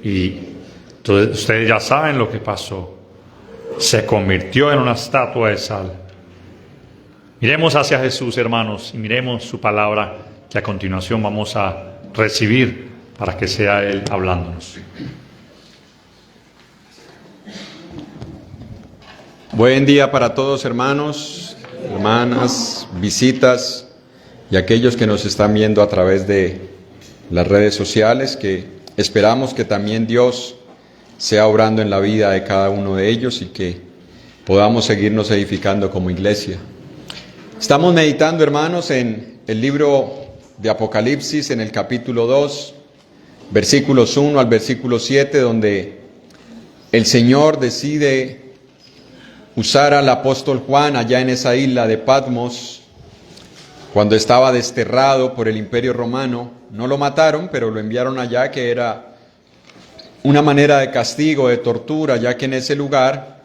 Y entonces ustedes ya saben lo que pasó. Se convirtió en una estatua de sal. Miremos hacia Jesús, hermanos, y miremos su palabra que a continuación vamos a recibir para que sea Él hablándonos. Buen día para todos, hermanos, hermanas, visitas y aquellos que nos están viendo a través de las redes sociales, que esperamos que también Dios sea obrando en la vida de cada uno de ellos y que podamos seguirnos edificando como iglesia. Estamos meditando, hermanos, en el libro de Apocalipsis, en el capítulo 2, versículos 1 al versículo 7, donde el Señor decide usar al apóstol Juan allá en esa isla de Patmos, cuando estaba desterrado por el Imperio Romano. No lo mataron, pero lo enviaron allá, que era una manera de castigo, de tortura, ya que en ese lugar,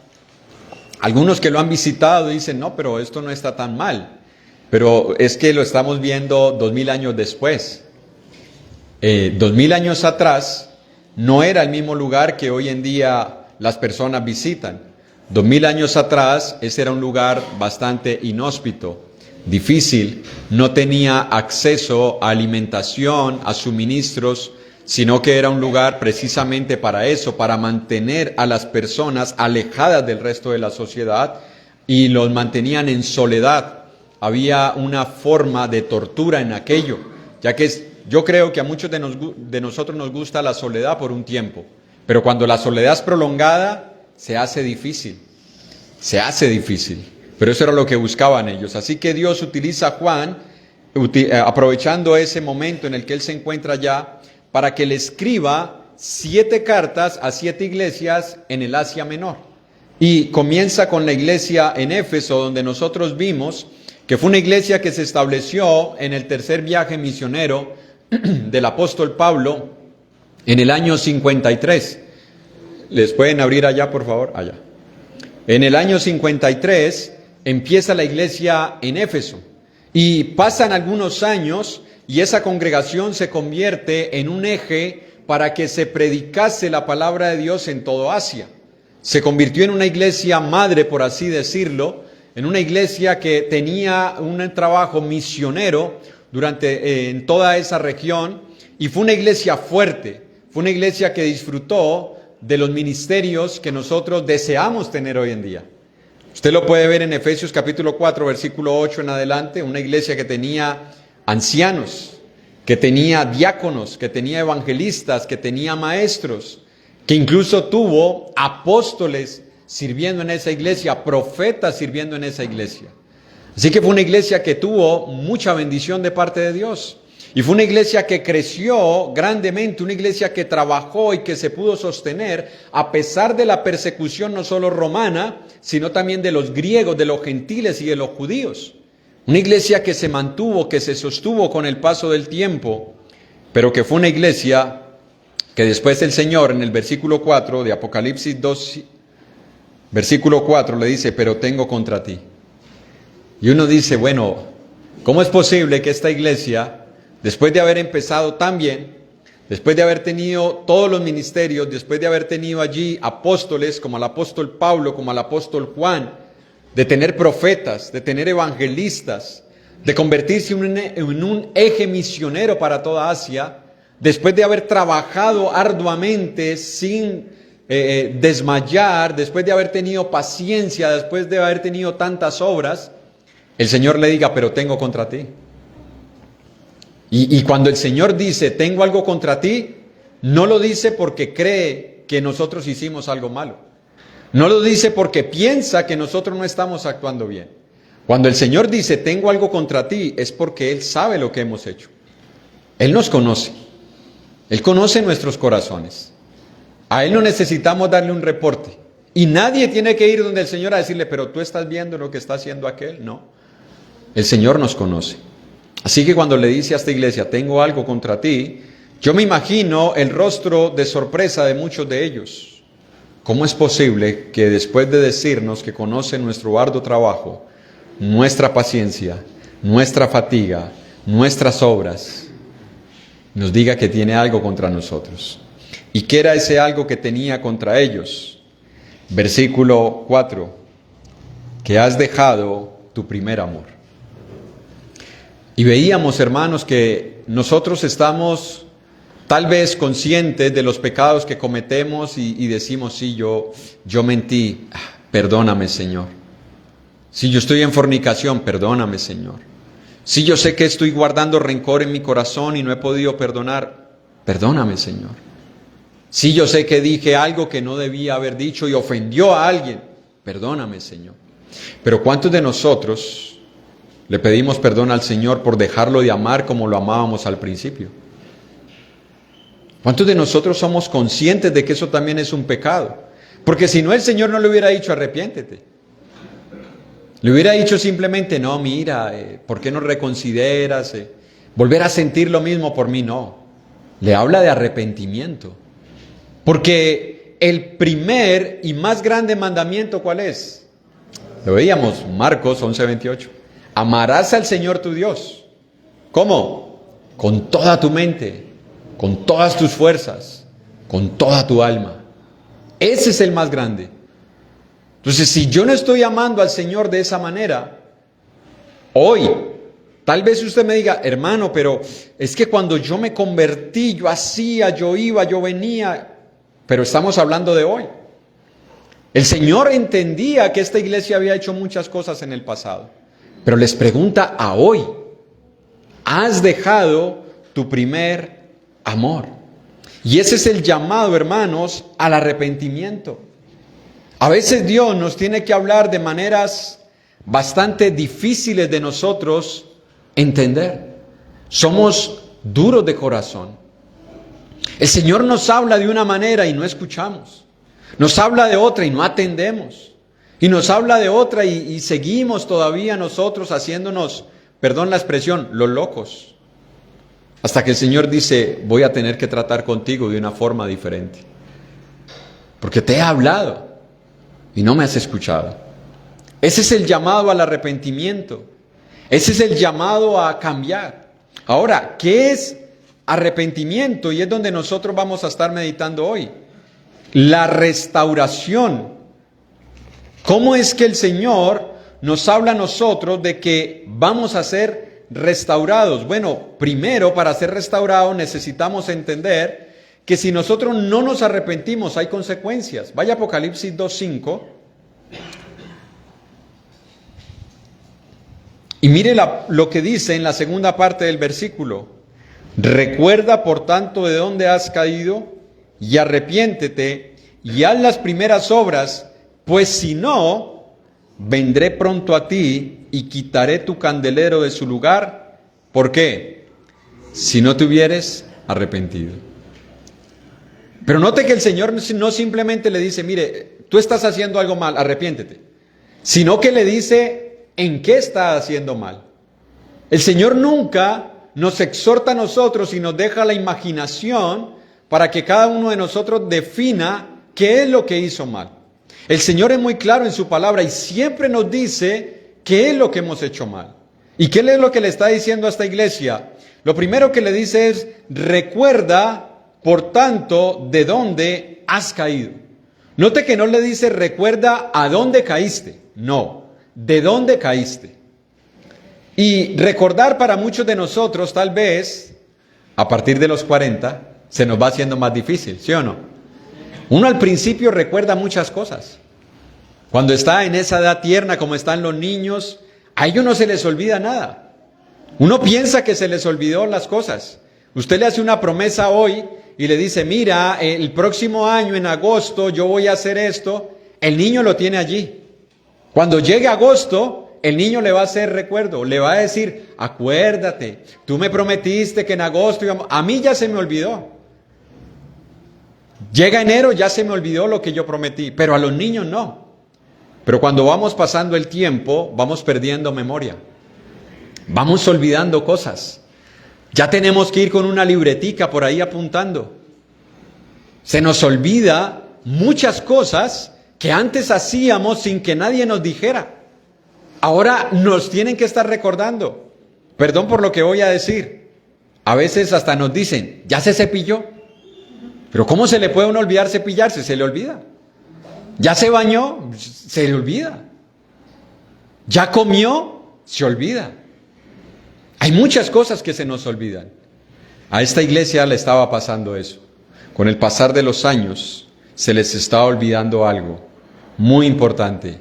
algunos que lo han visitado dicen, no, pero esto no está tan mal. Pero es que lo estamos viendo 2000 años después. 2000 años atrás no era el mismo lugar que hoy en día las personas visitan. 2000 años atrás ese era un lugar bastante inhóspito, difícil, no tenía acceso a alimentación, a suministros, sino que era un lugar precisamente para eso, para mantener a las personas alejadas del resto de la sociedad y los mantenían en soledad. Había una forma de tortura en aquello, ya que yo creo que a muchos de nosotros nos gusta la soledad por un tiempo, pero cuando la soledad es prolongada, se hace difícil, pero eso era lo que buscaban ellos. Así que Dios utiliza a Juan, aprovechando ese momento en el que él se encuentra allá, para que le escriba 7 cartas a 7 iglesias en el Asia Menor. Y comienza con la iglesia en Éfeso, donde nosotros vimos que fue una iglesia que se estableció en el tercer viaje misionero del apóstol Pablo en el año 53. ¿Les pueden abrir allá, por favor? Allá. En el año 53 empieza la iglesia en Éfeso y pasan algunos años y esa congregación se convierte en un eje para que se predicase la palabra de Dios en todo Asia. Se convirtió en una iglesia madre, por así decirlo, en una iglesia que tenía un trabajo misionero en toda esa región, y fue una iglesia fuerte, fue una iglesia que disfrutó de los ministerios que nosotros deseamos tener hoy en día. Usted lo puede ver en Efesios capítulo 4, versículo 8 en adelante, una iglesia que tenía ancianos, que tenía diáconos, que tenía evangelistas, que tenía maestros, que incluso tuvo apóstoles sirviendo en esa iglesia, profetas sirviendo en esa iglesia. Así que fue una iglesia que tuvo mucha bendición de parte de Dios. Y fue una iglesia que creció grandemente, una iglesia que trabajó y que se pudo sostener a pesar de la persecución no solo romana, sino también de los griegos, de los gentiles y de los judíos. Una iglesia que se mantuvo, que se sostuvo con el paso del tiempo, pero que fue una iglesia que después el Señor en el versículo 4 de Apocalipsis 2, versículo 4 le dice, pero tengo contra ti. Y uno dice, bueno, ¿cómo es posible que esta iglesia, después de haber empezado tan bien, después de haber tenido todos los ministerios, después de haber tenido allí apóstoles como el apóstol Pablo, como el apóstol Juan, de tener profetas, de tener evangelistas, de convertirse en un eje misionero para toda Asia, después de haber trabajado arduamente sin desmayar, después de haber tenido paciencia, después de haber tenido tantas obras, el Señor le diga, pero tengo contra ti? Y cuando el Señor dice, tengo algo contra ti, no lo dice porque cree que nosotros hicimos algo malo. No lo dice porque piensa que nosotros no estamos actuando bien. Cuando el Señor dice, tengo algo contra ti, es porque Él sabe lo que hemos hecho. Él nos conoce. Él conoce nuestros corazones. A Él no necesitamos darle un reporte. Y nadie tiene que ir donde el Señor a decirle, pero tú estás viendo lo que está haciendo aquel. No. El Señor nos conoce. Así que cuando le dice a esta iglesia, tengo algo contra ti, yo me imagino el rostro de sorpresa de muchos de ellos. ¿Cómo es posible que después de decirnos que conoce nuestro arduo trabajo, nuestra paciencia, nuestra fatiga, nuestras obras, nos diga que tiene algo contra nosotros? ¿Y qué era ese algo que tenía contra ellos? Versículo 4, que has dejado tu primer amor. Y veíamos, hermanos, que nosotros estamos tal vez conscientes de los pecados que cometemos y decimos, sí, yo mentí, perdóname, Señor. Si yo estoy en fornicación, perdóname, Señor. Si yo sé que estoy guardando rencor en mi corazón y no he podido perdonar, perdóname, Señor. Si yo sé que dije algo que no debía haber dicho y ofendió a alguien, perdóname, Señor. Pero ¿cuántos de nosotros le pedimos perdón al Señor por dejarlo de amar como lo amábamos al principio? ¿Cuántos de nosotros somos conscientes de que eso también es un pecado? Porque si no, el Señor no le hubiera dicho arrepiéntete. Le hubiera dicho simplemente, no, mira, ¿por qué no reconsideras? Volver a sentir lo mismo por mí, no. Le habla de arrepentimiento. Porque el primer y más grande mandamiento, ¿cuál es? Lo veíamos, Marcos 11:28. Amarás al Señor tu Dios. ¿Cómo? Con toda tu mente, con todas tus fuerzas, con toda tu alma. Ese es el más grande. Entonces, si yo no estoy amando al Señor de esa manera, hoy, tal vez usted me diga, hermano, pero es que cuando yo me convertí, yo hacía, yo iba, yo venía, pero estamos hablando de hoy. El Señor entendía que esta iglesia había hecho muchas cosas en el pasado, pero les pregunta a hoy, ¿has dejado tu primer amor? Y ese es el llamado, hermanos, al arrepentimiento. A veces Dios nos tiene que hablar de maneras bastante difíciles de nosotros entender. Somos duros de corazón. El Señor nos habla de una manera y no escuchamos. Nos habla de otra y no atendemos. Y nos habla de otra y seguimos todavía nosotros haciéndonos, perdón la expresión, los locos. Hasta que el Señor dice, voy a tener que tratar contigo de una forma diferente. Porque te he hablado y no me has escuchado. Ese es el llamado al arrepentimiento. Ese es el llamado a cambiar. Ahora, ¿qué es arrepentimiento? Y es donde nosotros vamos a estar meditando hoy. La restauración. ¿Cómo es que el Señor nos habla a nosotros de que vamos a ser restaurados? Bueno, primero, para ser restaurados necesitamos entender que si nosotros no nos arrepentimos hay consecuencias. Vaya a Apocalipsis 2:5 y mire lo que dice en la segunda parte del versículo. Recuerda por tanto de dónde has caído y arrepiéntete y haz las primeras obras, pues si no, vendré pronto a ti y quitaré tu candelero de su lugar. ¿Por qué? Si no te hubieres arrepentido. Pero note que el Señor no simplemente le dice, mire, tú estás haciendo algo mal, arrepiéntete. Sino que le dice, ¿en qué está haciendo mal? El Señor nunca nos exhorta a nosotros y nos deja la imaginación para que cada uno de nosotros defina qué es lo que hizo mal. El Señor es muy claro en su palabra y siempre nos dice qué es lo que hemos hecho mal. ¿Y qué es lo que le está diciendo a esta iglesia? Lo primero que le dice es, recuerda, por tanto, de dónde has caído. Note que no le dice, recuerda a dónde caíste. No, de dónde caíste. Y recordar para muchos de nosotros, tal vez, a partir de los 40, se nos va haciendo más difícil, ¿sí o no? Uno al principio recuerda muchas cosas. Cuando está en esa edad tierna, como están los niños, a ellos no se les olvida nada. Uno piensa que se les olvidó las cosas. Usted le hace una promesa hoy y le dice, mira, el próximo año, en agosto, yo voy a hacer esto. El niño lo tiene allí. Cuando llegue agosto, el niño le va a hacer recuerdo, le va a decir, acuérdate, tú me prometiste que en agosto íbamos. A mí ya se me olvidó. Llega enero, ya se me olvidó lo que yo prometí, pero a los niños no. Pero cuando vamos pasando el tiempo, vamos perdiendo memoria. Vamos olvidando cosas. Ya tenemos que ir con una libretica por ahí apuntando. Se nos olvida muchas cosas que antes hacíamos sin que nadie nos dijera. Ahora nos tienen que estar recordando. Perdón por lo que voy a decir. A veces hasta nos dicen, ¿ya se cepilló? Pero ¿cómo se le puede a uno olvidar cepillarse? Se le olvida. Ya se bañó, se le olvida. Ya comió, se olvida. Hay muchas cosas que se nos olvidan. A esta iglesia le estaba pasando eso. Con el pasar de los años, se les estaba olvidando algo muy importante.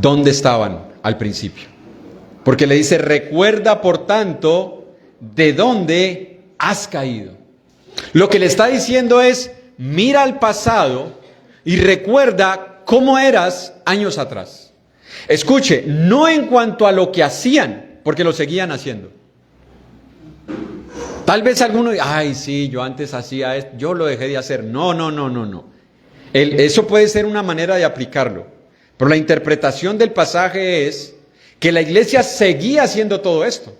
¿Dónde estaban al principio? Porque le dice, recuerda por tanto de dónde has caído. Lo que le está diciendo es, mira al pasado y recuerda cómo eras años atrás. Escuche, no en cuanto a lo que hacían, porque lo seguían haciendo. Tal vez alguno diga, ay, sí, yo antes hacía esto, yo lo dejé de hacer. No. Eso puede ser una manera de aplicarlo. Pero la interpretación del pasaje es que la iglesia seguía haciendo todo esto.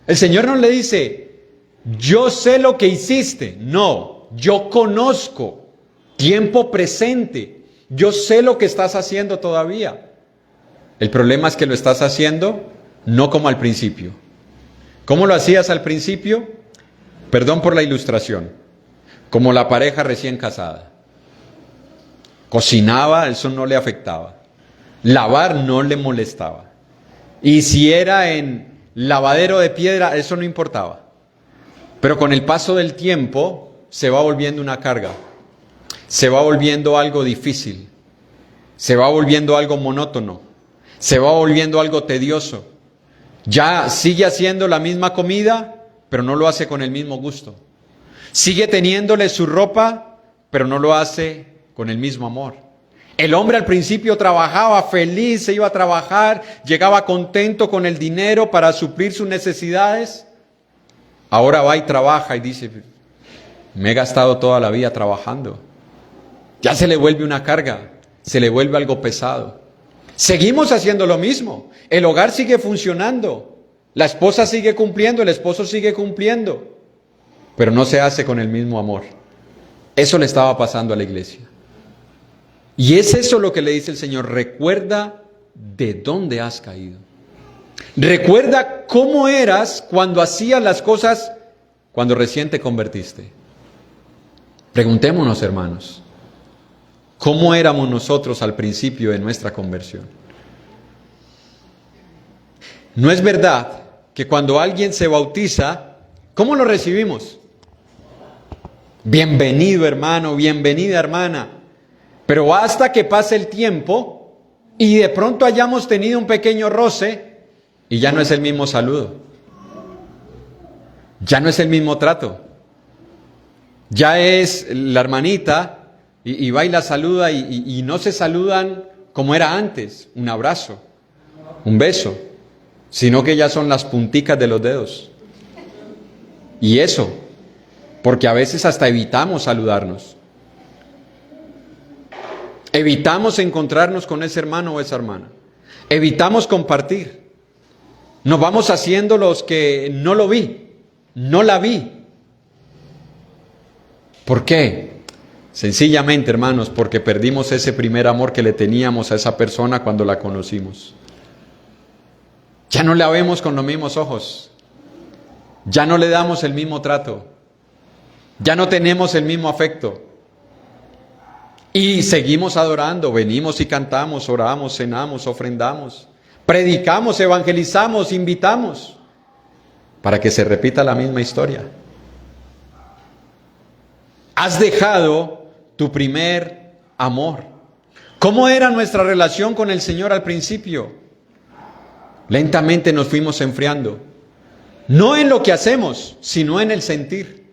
El Señor no le dice, yo sé lo que hiciste. No, yo conozco, tiempo presente. Yo sé lo que estás haciendo todavía. El problema es que lo estás haciendo no como al principio. ¿Cómo lo hacías al principio? Perdón por la ilustración. Como la pareja recién casada. Cocinaba, eso no le afectaba. Lavar no le molestaba. Y si era en lavadero de piedra, eso no importaba. Pero con el paso del tiempo se va volviendo una carga. Se va volviendo algo difícil. Se va volviendo algo monótono. Se va volviendo algo tedioso. Ya sigue haciendo la misma comida, pero no lo hace con el mismo gusto. Sigue teniéndole su ropa, pero no lo hace con el mismo amor. El hombre al principio trabajaba feliz, se iba a trabajar, llegaba contento con el dinero para suplir sus necesidades. Ahora va y trabaja y dice, me he gastado toda la vida trabajando. Ya se le vuelve una carga, se le vuelve algo pesado. Seguimos haciendo lo mismo. El hogar sigue funcionando. La esposa sigue cumpliendo, el esposo sigue cumpliendo. Pero no se hace con el mismo amor. Eso le estaba pasando a la iglesia. Y es eso lo que le dice el Señor. Recuerda de dónde has caído. Recuerda cómo eras cuando hacías las cosas cuando recién te convertiste. Preguntémonos, hermanos, ¿cómo éramos nosotros al principio de nuestra conversión? ¿No es verdad que cuando alguien se bautiza, ¿cómo lo recibimos? Bienvenido, hermano, bienvenida, hermana. Pero hasta que pase el tiempo y de pronto hayamos tenido un pequeño roce y ya no es el mismo saludo. Ya no es el mismo trato. Ya es la hermanita y va y la saluda y no se saludan como era antes, un abrazo, un beso, sino que ya son las punticas de los dedos. Y eso, porque a veces hasta evitamos saludarnos. Evitamos encontrarnos con ese hermano o esa hermana. Evitamos compartir. Nos vamos haciendo los que no lo vi, no la vi. ¿Por qué? Sencillamente, hermanos, porque perdimos ese primer amor que le teníamos a esa persona cuando la conocimos. Ya no la vemos con los mismos ojos. Ya no le damos el mismo trato. Ya no tenemos el mismo afecto. Y seguimos adorando, venimos y cantamos, oramos, cenamos, ofrendamos, predicamos, evangelizamos, invitamos, para que se repita la misma historia. Has dejado tu primer amor. ¿Cómo era nuestra relación con el Señor al principio? Lentamente nos fuimos enfriando. No en lo que hacemos, sino en el sentir.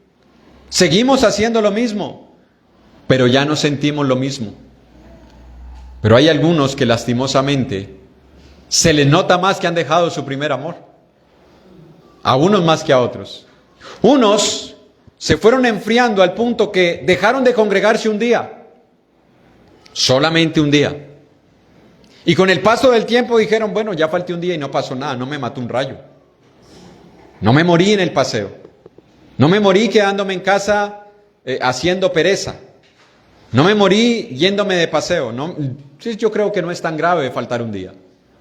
Seguimos haciendo lo mismo, pero ya no sentimos lo mismo. Pero hay algunos que lastimosamente se les nota más que han dejado su primer amor. A unos más que a otros. Unos se fueron enfriando al punto que dejaron de congregarse un día. Solamente un día. Y con el paso del tiempo dijeron, bueno, ya falté un día y no pasó nada, no me mató un rayo. No me morí en el paseo. No me morí quedándome en casa haciendo pereza. No me morí yéndome de paseo. No, yo creo que no es tan grave faltar un día.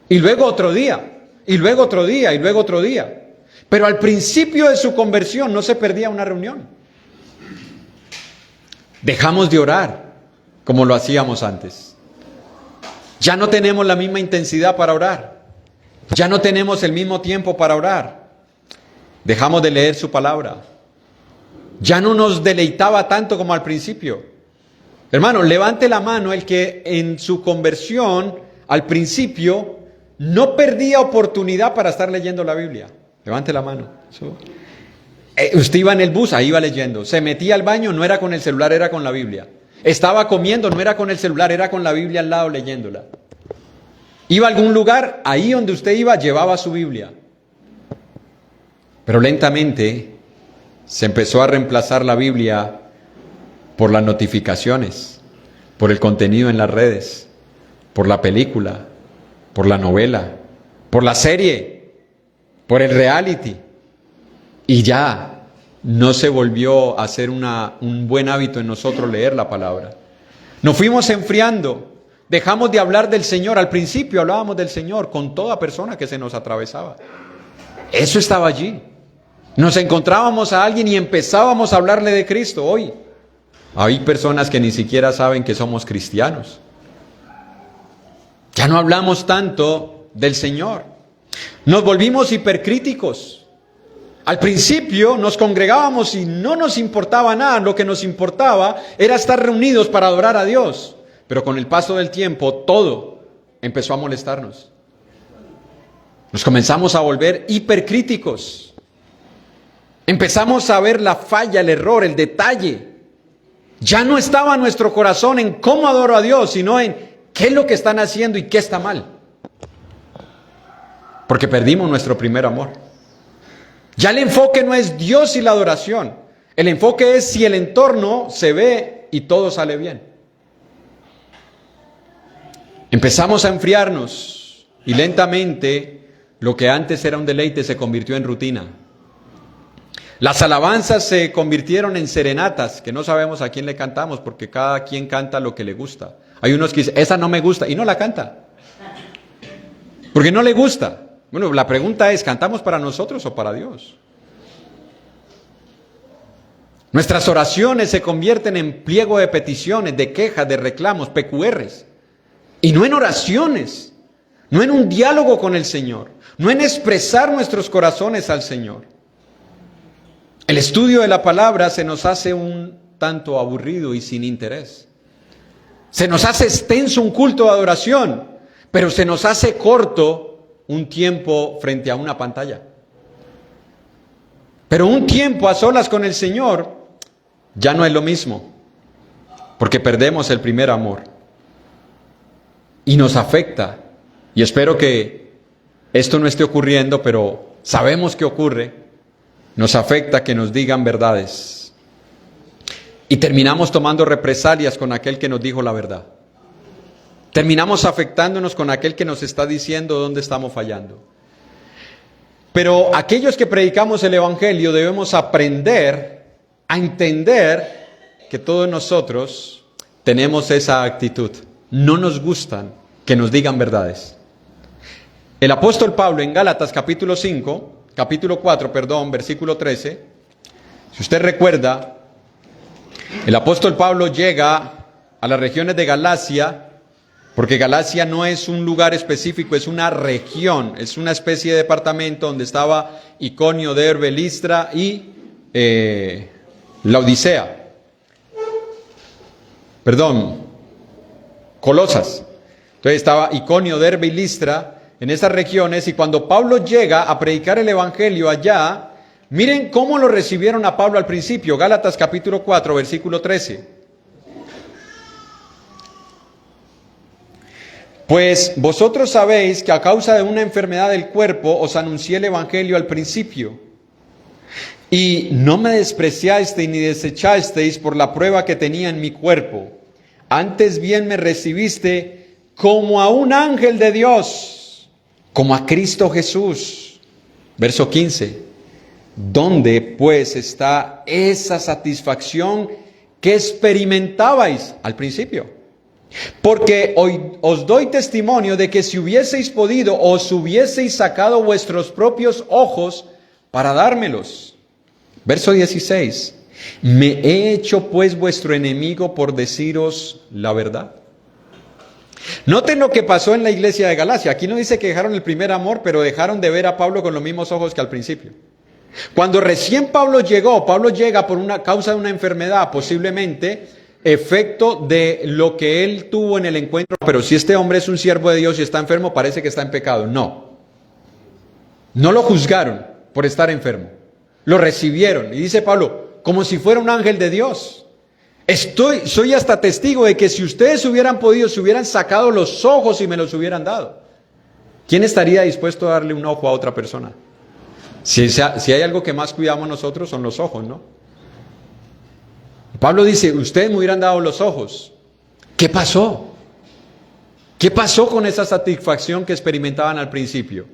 Y luego otro día. Y luego otro día. Y luego otro día. Pero al principio de su conversión no se perdía una reunión. Dejamos de orar como lo hacíamos antes. Ya no tenemos la misma intensidad para orar. Ya no tenemos el mismo tiempo para orar. Dejamos de leer su palabra. Ya no nos deleitaba tanto como al principio. Hermano, levante la mano el que en su conversión al principio no perdía oportunidad para estar leyendo la Biblia. Levante la mano. Usted iba en el bus, ahí iba leyendo. Se metía al baño, no era con el celular, era con la Biblia. Estaba comiendo, no era con el celular, era con la Biblia al lado leyéndola. Iba a algún lugar, ahí donde usted iba, llevaba su Biblia. Pero lentamente se empezó a reemplazar la Biblia por las notificaciones, por el contenido en las redes, por la película, por la novela, por la serie, por el reality. Y ya no se volvió a ser un buen hábito en nosotros leer la palabra. Nos fuimos enfriando. Dejamos de hablar del Señor. Al principio hablábamos del Señor con toda persona que se nos atravesaba. Eso estaba allí. Nos encontrábamos a alguien y empezábamos a hablarle de Cristo. Hoy hay personas que ni siquiera saben que somos cristianos. Ya no hablamos tanto del Señor. Nos volvimos hipercríticos. Al principio nos congregábamos y no nos importaba nada. Lo que nos importaba era estar reunidos para adorar a Dios. Pero con el paso del tiempo, todo empezó a molestarnos. Nos comenzamos a volver hipercríticos. Empezamos a ver la falla, el error, el detalle. Ya no estaba nuestro corazón en cómo adoro a Dios, sino en qué es lo que están haciendo y qué está mal. Porque perdimos nuestro primer amor. Ya el enfoque no es Dios y la adoración. El enfoque es si el entorno se ve y todo sale bien. Empezamos a enfriarnos y lentamente lo que antes era un deleite se convirtió en rutina. Las alabanzas se convirtieron en serenatas, que no sabemos a quién le cantamos porque cada quien canta lo que le gusta. Hay unos que dicen, esa no me gusta, y no la canta. Porque no le gusta. Bueno, la pregunta es, ¿cantamos para nosotros o para Dios? Nuestras oraciones se convierten en pliego de peticiones, de quejas, de reclamos, PQRs. Y no en oraciones, no en un diálogo con el Señor, no en expresar nuestros corazones al Señor. El estudio de la palabra se nos hace un tanto aburrido y sin interés. Se nos hace extenso un culto de adoración, pero se nos hace corto un tiempo frente a una pantalla. Pero un tiempo a solas con el Señor ya no es lo mismo, porque perdemos el primer amor. Y nos afecta, y espero que esto no esté ocurriendo, pero sabemos que ocurre, nos afecta que nos digan verdades. Y terminamos tomando represalias con aquel que nos dijo la verdad. Terminamos afectándonos con aquel que nos está diciendo dónde estamos fallando. Pero aquellos que predicamos el Evangelio debemos aprender a entender que todos nosotros tenemos esa actitud. No nos gustan que nos digan verdades. El apóstol Pablo en Gálatas capítulo 4, versículo 13, si usted recuerda, el apóstol Pablo llega a las regiones de Galacia, porque Galacia no es un lugar específico, es una región, es una especie de departamento donde estaba Iconio, Derbe, Listra y Colosas. Entonces estaba Iconio, Derbe y Listra en esas regiones, y cuando Pablo llega a predicar el Evangelio allá, miren cómo lo recibieron a Pablo al principio. Gálatas capítulo 4, versículo 13. Pues vosotros sabéis que a causa de una enfermedad del cuerpo os anuncié el Evangelio al principio, y no me despreciasteis ni desechasteis por la prueba que tenía en mi cuerpo. Antes bien me recibiste como a un ángel de Dios, como a Cristo Jesús. Verso 15. ¿Dónde pues está esa satisfacción que experimentabais al principio? Porque hoy os doy testimonio de que si hubieseis podido, os hubieseis sacado vuestros propios ojos para dármelos. Verso 16. ¿Me he hecho pues vuestro enemigo por deciros la verdad? Noten lo que pasó en la iglesia de Galacia. Aquí no dice que dejaron el primer amor, pero dejaron de ver a Pablo con los mismos ojos que al principio. Cuando recién Pablo llega por una causa de una enfermedad, posiblemente efecto de lo que él tuvo en el encuentro. Pero si este hombre es un siervo de Dios y está enfermo, parece que está en pecado. No lo juzgaron por estar enfermo. Lo recibieron. Y dice Pablo, como si fuera un ángel de Dios. Soy hasta testigo de que si ustedes hubieran podido, se hubieran sacado los ojos y me los hubieran dado. ¿Quién estaría dispuesto a darle un ojo a otra persona? Si hay algo que más cuidamos nosotros son los ojos, ¿no? Pablo dice, ustedes me hubieran dado los ojos. ¿Qué pasó? ¿Qué pasó con esa satisfacción que experimentaban al principio?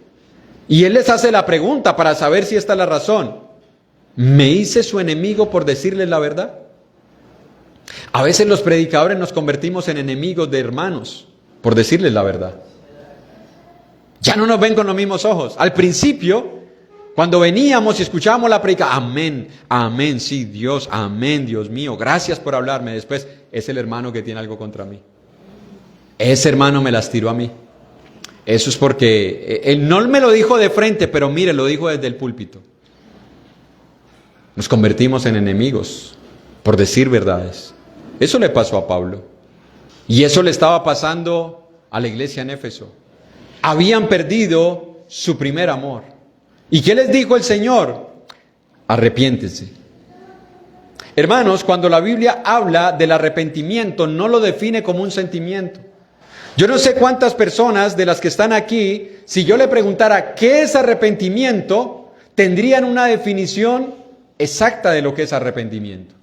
Y él les hace la pregunta para saber si esta es la razón. ¿Me hice su enemigo por decirles la verdad? A veces los predicadores nos convertimos en enemigos de hermanos por decirles la verdad. Ya no nos ven con los mismos ojos. Al principio, cuando veníamos y escuchábamos la predica, amén, amén, sí, Dios, amén, Dios mío, gracias por hablarme. Después, es el hermano que tiene algo contra mí. Ese hermano me las tiró a mí. Eso es porque él no me lo dijo de frente, pero mire, lo dijo desde el púlpito. Nos convertimos en enemigos por decir verdades. Eso le pasó a Pablo. Y eso le estaba pasando a la iglesia en Éfeso. Habían perdido su primer amor. ¿Y qué les dijo el Señor? Arrepiéntense. Hermanos, cuando la Biblia habla del arrepentimiento, no lo define como un sentimiento. Yo no sé cuántas personas de las que están aquí, si yo le preguntara qué es arrepentimiento, tendrían una definición exacta de lo que es arrepentimiento.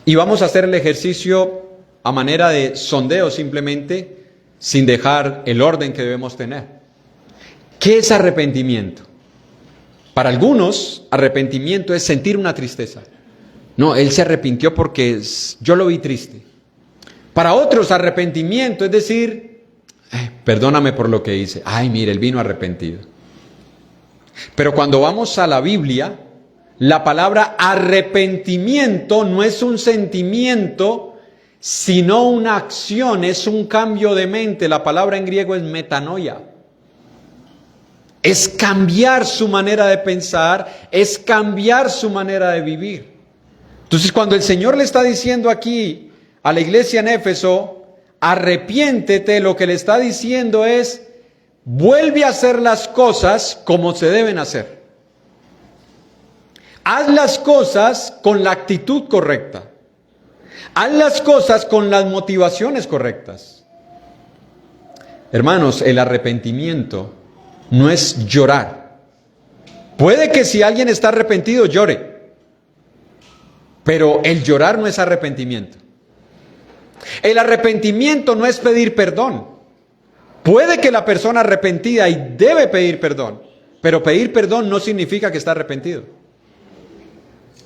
Y vamos a hacer el ejercicio a manera de sondeo simplemente, sin dejar el orden que debemos tener. ¿Qué es arrepentimiento? Para algunos, arrepentimiento es sentir una tristeza. No, él se arrepintió porque yo lo vi triste. Para otros, arrepentimiento es decir, perdóname por lo que hice. Ay, mire, él vino arrepentido. Pero cuando vamos a la Biblia, la palabra arrepentimiento no es un sentimiento, sino una acción, es un cambio de mente. La palabra en griego es metanoia. Es cambiar su manera de pensar, es cambiar su manera de vivir. Entonces, cuando el Señor le está diciendo aquí a la iglesia en Éfeso, arrepiéntete, lo que le está diciendo es, vuelve a hacer las cosas como se deben hacer. Haz las cosas con la actitud correcta. Haz las cosas con las motivaciones correctas. Hermanos, el arrepentimiento no es llorar. Puede que si alguien está arrepentido llore, pero el llorar no es arrepentimiento. El arrepentimiento no es pedir perdón. Puede que la persona arrepentida y debe pedir perdón, pero pedir perdón no significa que está arrepentido.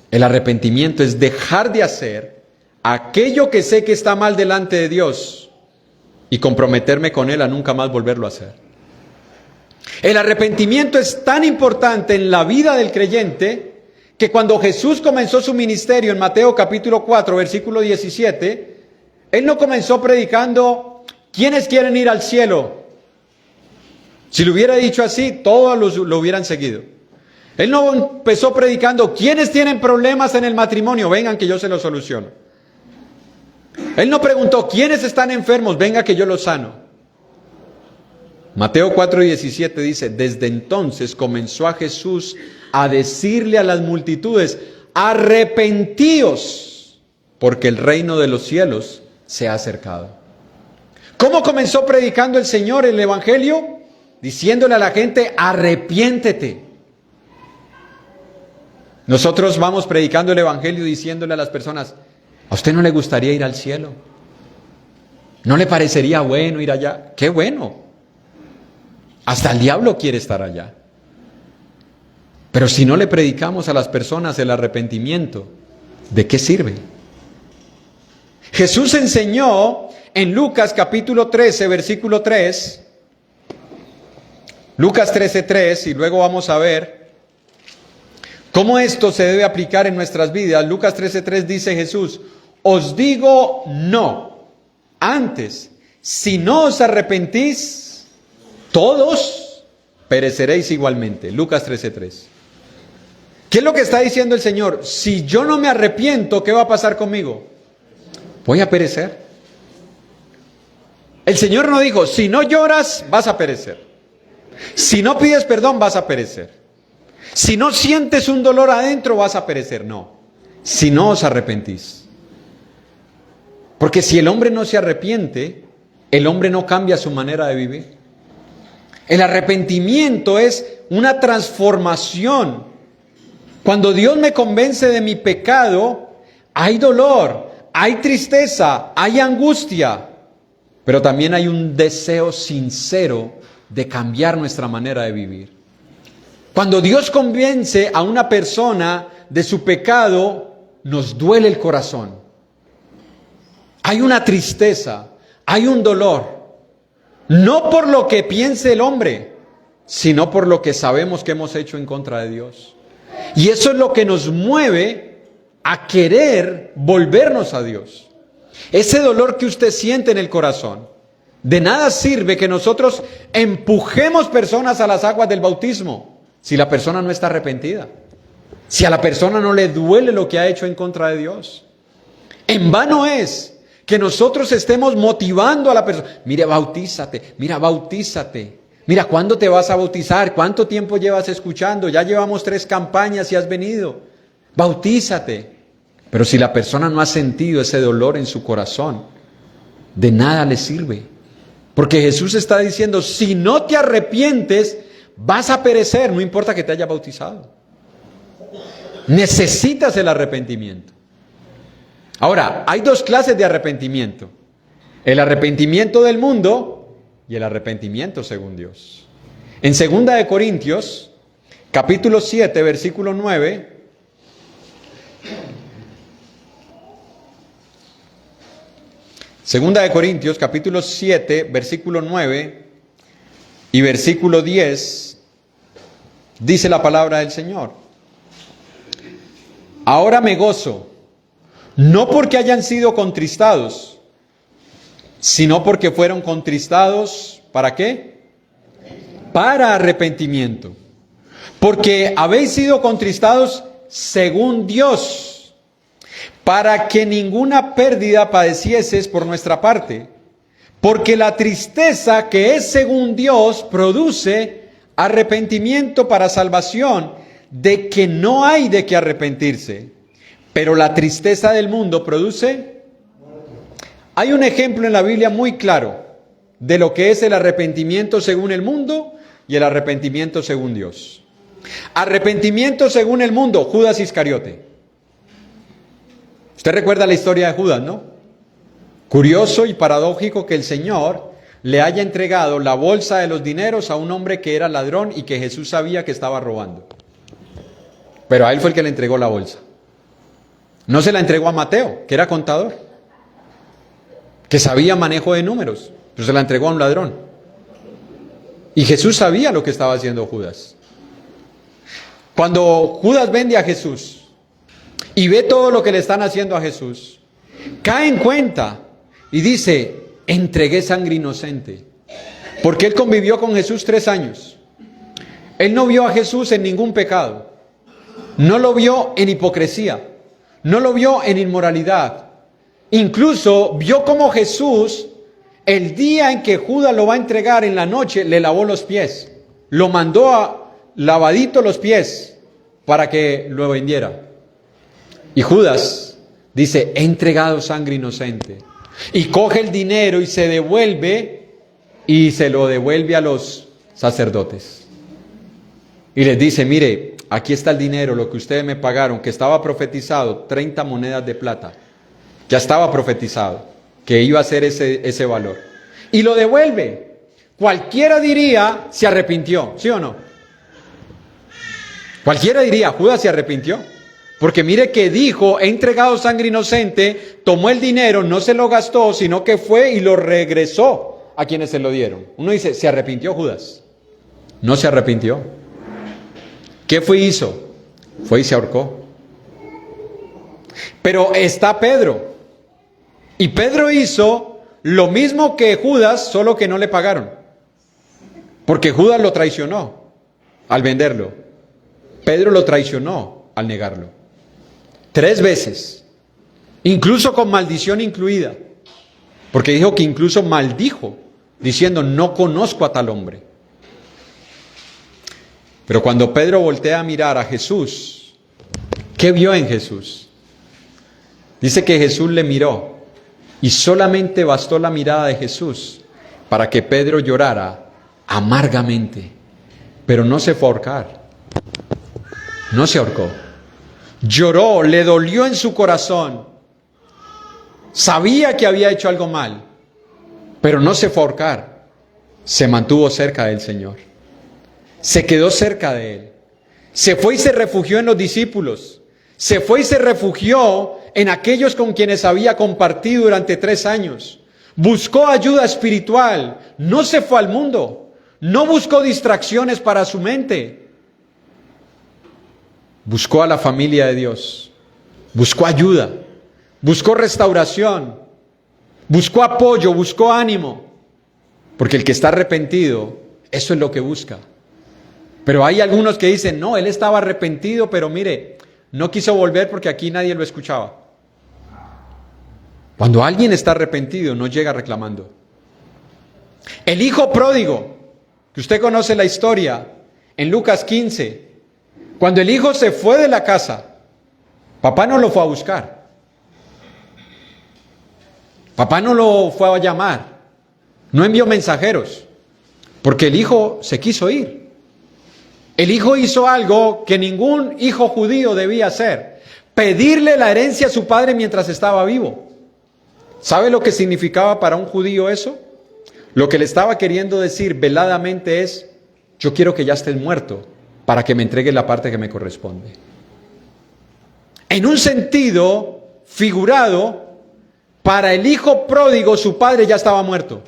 El arrepentimiento es dejar de hacer aquello que sé que está mal delante de Dios y comprometerme con Él a nunca más volverlo a hacer. El arrepentimiento es tan importante en la vida del creyente que cuando Jesús comenzó su ministerio en Mateo capítulo 4, versículo 17, Él no comenzó predicando, ¿quiénes quieren ir al cielo? Si lo hubiera dicho así, todos lo hubieran seguido. Él no empezó predicando, ¿quiénes tienen problemas en el matrimonio? Vengan que yo se los soluciono. Él no preguntó, ¿quiénes están enfermos? Venga que yo los sano. Mateo 4:17 dice, desde entonces comenzó a Jesús a decirle a las multitudes, arrepentíos, porque el reino de los cielos se ha acercado. ¿Cómo comenzó predicando el Señor el Evangelio? Diciéndole a la gente, arrepiéntete. Nosotros vamos predicando el Evangelio diciéndole a las personas, ¿a usted no le gustaría ir al cielo? ¿No le parecería bueno ir allá? ¡Qué bueno! Hasta el diablo quiere estar allá. Pero si no le predicamos a las personas el arrepentimiento, ¿de qué sirve? Jesús enseñó en Lucas capítulo 13, versículo 3, Lucas 13:3, y luego vamos a ver ¿Cómo esto se debe aplicar en nuestras vidas? Lucas 13:3 dice Jesús, os digo no. Antes, si no os arrepentís, todos pereceréis igualmente. Lucas 13:3. ¿Qué es lo que está diciendo el Señor? Si yo no me arrepiento, ¿qué va a pasar conmigo? Voy a perecer. El Señor no dijo, si no lloras, vas a perecer. Si no pides perdón, vas a perecer. Si no sientes un dolor adentro, vas a perecer. No, si no os arrepentís. Porque si el hombre no se arrepiente, el hombre no cambia su manera de vivir. El arrepentimiento es una transformación. Cuando Dios me convence de mi pecado, hay dolor, hay tristeza, hay angustia, pero también hay un deseo sincero de cambiar nuestra manera de vivir. Cuando Dios convence a una persona de su pecado, nos duele el corazón. Hay una tristeza, hay un dolor. No por lo que piense el hombre, sino por lo que sabemos que hemos hecho en contra de Dios. Y eso es lo que nos mueve a querer volvernos a Dios. Ese dolor que usted siente en el corazón, de nada sirve que nosotros empujemos personas a las aguas del bautismo si la persona no está arrepentida, si a la persona no le duele lo que ha hecho en contra de Dios. En vano es que nosotros estemos motivando a la persona. Mira, bautízate, mira, bautízate. Mira, ¿cuándo te vas a bautizar? ¿Cuánto tiempo llevas escuchando? Ya llevamos 3 campañas y has venido. Bautízate. Pero si la persona no ha sentido ese dolor en su corazón, de nada le sirve. Porque Jesús está diciendo, si no te arrepientes, vas a perecer, no importa que te haya bautizado. Necesitas el arrepentimiento. Ahora, hay 2 clases de arrepentimiento. El arrepentimiento del mundo y el arrepentimiento según Dios. En 2 de Corintios, capítulo 7, versículo 9, Segunda de Corintios, capítulo 7, versículo 9 y versículo 10, dice la palabra del Señor. Ahora me gozo, no porque hayan sido contristados, sino porque fueron contristados, ¿para qué? Para arrepentimiento. Porque habéis sido contristados según Dios, para que ninguna pérdida padecieses por nuestra parte. Porque la tristeza que es según Dios produce arrepentimiento para salvación, de que no hay de qué arrepentirse. Pero la tristeza del mundo produce... Hay un ejemplo en la Biblia muy claro de lo que es el arrepentimiento según el mundo y el arrepentimiento según Dios. Arrepentimiento según el mundo, Judas Iscariote. Usted recuerda la historia de Judas, ¿no? Curioso y paradójico que el Señor le haya entregado la bolsa de los dineros a un hombre que era ladrón y que Jesús sabía que estaba robando. Pero a él fue el que le entregó la bolsa. No se la entregó a Mateo, que era contador, que sabía manejo de números, pero se la entregó a un ladrón. Y Jesús sabía lo que estaba haciendo Judas. Cuando Judas vende a Jesús y ve todo lo que le están haciendo a Jesús, cae en cuenta y dice, entregué sangre inocente. Porque él convivió con Jesús 3 años. Él no vio a Jesús en ningún pecado. No lo vio en hipocresía. No lo vio en inmoralidad. Incluso vio cómo Jesús, el día en que Judas lo va a entregar en la noche, le lavó los pies. Lo mandó a lavadito los pies para que lo vendiera. Y Judas dice, he entregado sangre inocente. Y coge el dinero y se devuelve y se lo devuelve a los sacerdotes. Y les dice, mire, aquí está el dinero, lo que ustedes me pagaron, que estaba profetizado, 30 monedas de plata. Ya estaba profetizado que iba a ser ese valor. Y lo devuelve. Cualquiera diría, se arrepintió, ¿sí o no? Cualquiera diría, Judas se arrepintió. Porque mire que dijo, he entregado sangre inocente, tomó el dinero, no se lo gastó, sino que fue y lo regresó a quienes se lo dieron. Uno dice, ¿se arrepintió Judas? No se arrepintió. ¿Qué hizo? Fue y se ahorcó. Pero está Pedro. Y Pedro hizo lo mismo que Judas, solo que no le pagaron. Porque Judas lo traicionó al venderlo. Pedro lo traicionó al negarlo. 3 veces. Incluso con maldición incluida. Porque dijo que incluso maldijo, diciendo, no conozco a tal hombre. Pero cuando Pedro voltea a mirar a Jesús, ¿qué vio en Jesús? Dice que Jesús le miró y solamente bastó la mirada de Jesús para que Pedro llorara amargamente. Pero no se fue a ahorcar. No se ahorcó. Lloró, le dolió en su corazón. Sabía que había hecho algo mal, pero no se fue a ahorcar. Se mantuvo cerca del Señor. Se quedó cerca de Él. Se fue y se refugió en los discípulos. Se fue y se refugió en aquellos con quienes había compartido durante 3 años. Buscó ayuda espiritual. No se fue al mundo. No buscó distracciones para su mente. Buscó a la familia de Dios. Buscó ayuda. Buscó restauración. Buscó apoyo. Buscó ánimo. Porque el que está arrepentido, eso es lo que busca. Pero hay algunos que dicen, no, él estaba arrepentido, pero mire, no quiso volver porque aquí nadie lo escuchaba. Cuando alguien está arrepentido, no llega reclamando. El hijo pródigo, que usted conoce la historia, en Lucas 15, cuando el hijo se fue de la casa, papá no lo fue a buscar. Papá no lo fue a llamar. No envió mensajeros, porque el hijo se quiso ir. El hijo hizo algo que ningún hijo judío debía hacer: pedirle la herencia a su padre mientras estaba vivo. ¿Sabe lo que significaba para un judío eso? Lo que le estaba queriendo decir veladamente es: yo quiero que ya estés muerto para que me entregue la parte que me corresponde. En un sentido figurado, para el hijo pródigo su padre ya estaba muerto.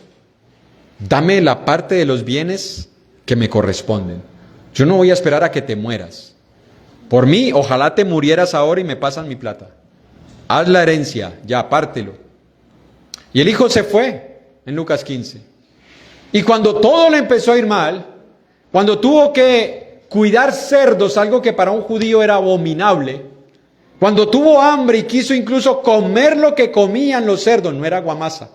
Dame la parte de los bienes que me corresponden. Yo no voy a esperar a que te mueras. Por mí, ojalá te murieras ahora y me pasan mi plata. Haz la herencia, ya, pártelo. Y el hijo se fue en Lucas 15. Y cuando todo le empezó a ir mal, cuando tuvo que cuidar cerdos, algo que para un judío era abominable, cuando tuvo hambre y quiso incluso comer lo que comían los cerdos, no era guamasa.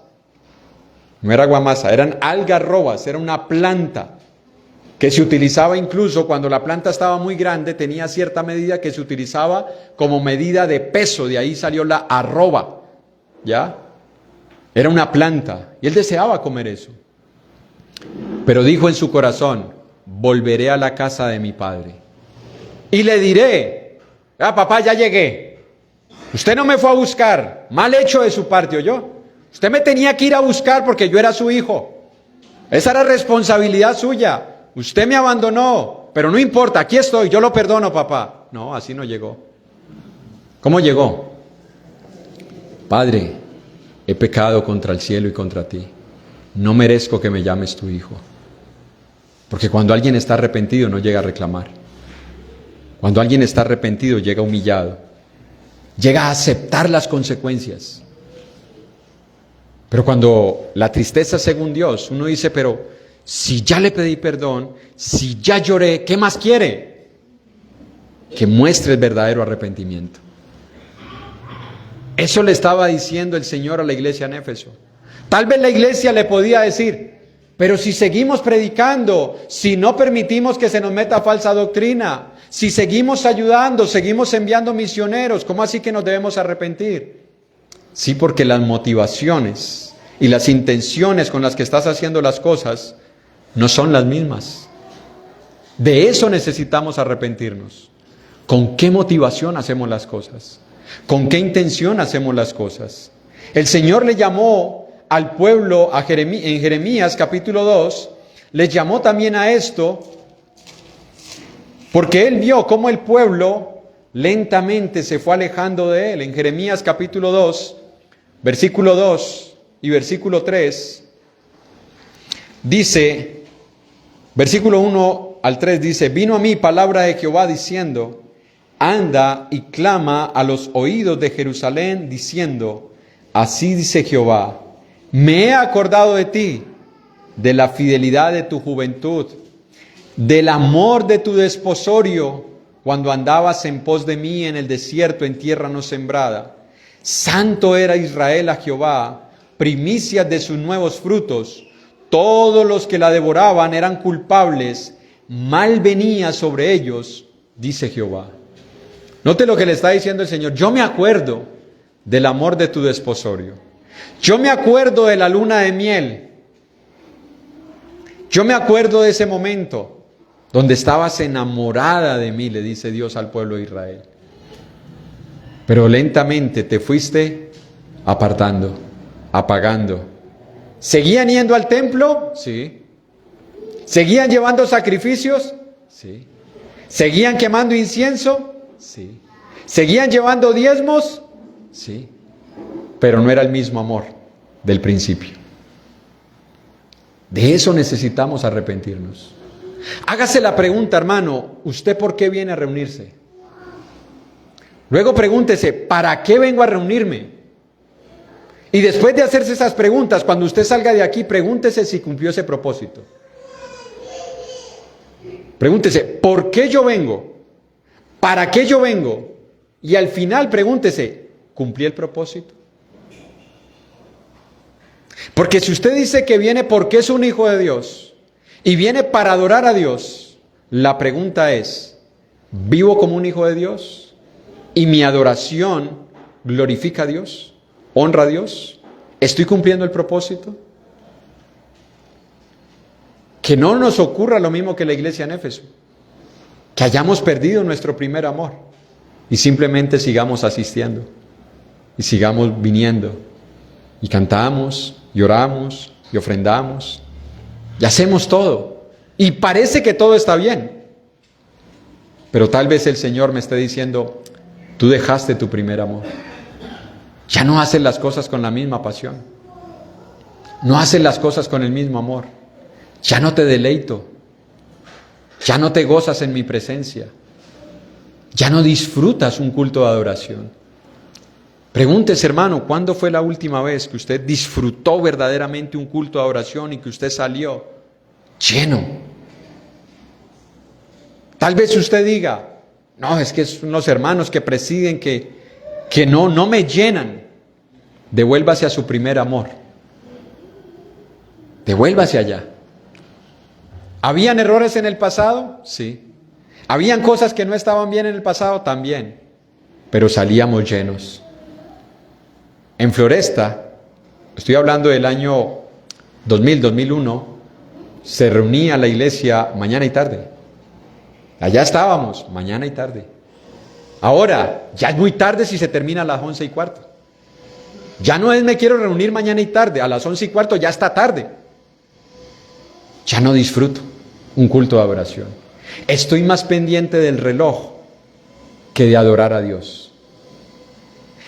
No era guamasa, eran algarrobas, era una planta que se utilizaba incluso cuando la planta estaba muy grande, tenía cierta medida que se utilizaba como medida de peso, de ahí salió la arroba, ¿ya? Era una planta, y él deseaba comer eso. Pero dijo en su corazón: volveré a la casa de mi padre, y le diré: papá, ya llegué. Usted no me fue a buscar, mal hecho de su parte, ¿oyó? Usted me tenía que ir a buscar porque yo era su hijo. Esa era responsabilidad suya. Usted me abandonó, pero no importa, aquí estoy, yo lo perdono, papá. No, así no llegó. ¿Cómo llegó? Padre, he pecado contra el cielo y contra ti. No merezco que me llames tu hijo. Porque cuando alguien está arrepentido no llega a reclamar. Cuando alguien está arrepentido llega humillado. Llega a aceptar las consecuencias. Pero cuando la tristeza según Dios, uno dice, pero si ya le pedí perdón, si ya lloré, ¿qué más quiere? Que muestre el verdadero arrepentimiento. Eso le estaba diciendo el Señor a la iglesia en Éfeso. Tal vez la iglesia le podía decir: pero si seguimos predicando, si no permitimos que se nos meta falsa doctrina, si seguimos ayudando, seguimos enviando misioneros, ¿cómo así que nos debemos arrepentir? Sí, porque las motivaciones y las intenciones con las que estás haciendo las cosas no son las mismas. De eso necesitamos arrepentirnos. ¿Con qué motivación hacemos las cosas? ¿Con qué intención hacemos las cosas? El Señor le llamó al pueblo en Jeremías capítulo 2, les llamó también a esto, porque Él vio cómo el pueblo lentamente se fue alejando de Él. En Jeremías capítulo 2, versículo 2 y versículo 3, dice, versículo 1 al 3 dice: vino a mí palabra de Jehová diciendo: anda y clama a los oídos de Jerusalén, diciendo, así dice Jehová, me he acordado de ti, de la fidelidad de tu juventud, del amor de tu desposorio, cuando andabas en pos de mí en el desierto, en tierra no sembrada. Santo era Israel a Jehová, primicias de sus nuevos frutos. Todos los que la devoraban eran culpables, mal venía sobre ellos, dice Jehová. Note lo que le está diciendo el Señor. Yo me acuerdo del amor de tu desposorio. Yo me acuerdo de la luna de miel. Yo me acuerdo de ese momento donde estabas enamorada de mí, le dice Dios al pueblo de Israel. Pero lentamente te fuiste apartando, apagando. ¿Seguían yendo al templo? Sí. ¿Seguían llevando sacrificios? Sí. ¿Seguían quemando incienso? Sí. ¿Seguían llevando diezmos? Sí. Pero no era el mismo amor del principio. De eso necesitamos arrepentirnos. Hágase la pregunta, hermano, ¿usted por qué viene a reunirse? Luego pregúntese, ¿para qué vengo a reunirme? Y después de hacerse esas preguntas, cuando usted salga de aquí, pregúntese si cumplió ese propósito. Pregúntese, ¿por qué yo vengo? ¿Para qué yo vengo? Y al final pregúntese, ¿cumplí el propósito? Porque si usted dice que viene porque es un hijo de Dios y viene para adorar a Dios, la pregunta es, ¿vivo como un hijo de Dios? ¿Y mi adoración glorifica a Dios? ¿Honra a Dios? ¿Estoy cumpliendo el propósito? Que no nos ocurra lo mismo que la iglesia en Éfeso, que hayamos perdido nuestro primer amor y simplemente sigamos asistiendo y sigamos viniendo y cantamos y oramos y ofrendamos y hacemos todo y parece que todo está bien, pero tal vez el Señor me esté diciendo, tú dejaste tu primer amor, ya no haces las cosas con la misma pasión, no haces las cosas con el mismo amor, ya no te deleito, ya no te gozas en mi presencia, ya no disfrutas un culto de adoración. Pregúntese, hermano, ¿cuándo fue la última vez que usted disfrutó verdaderamente un culto de adoración y que usted salió lleno? Tal vez usted diga, no, es que son los hermanos que presiden que no me llenan. Devuélvase a su primer amor. Devuélvase allá. ¿Habían errores en el pasado? Sí. ¿Habían cosas que no estaban bien en el pasado? También. Pero salíamos llenos. En Floresta, estoy hablando del año 2000, 2001, se reunía la iglesia mañana y tarde. Allá estábamos, mañana y tarde. Ahora, ya es muy tarde si se termina a las 11:15. Ya no es me quiero reunir mañana y tarde, a las 11:15 ya está tarde. Ya no disfruto un culto de adoración. Estoy más pendiente del reloj que de adorar a Dios.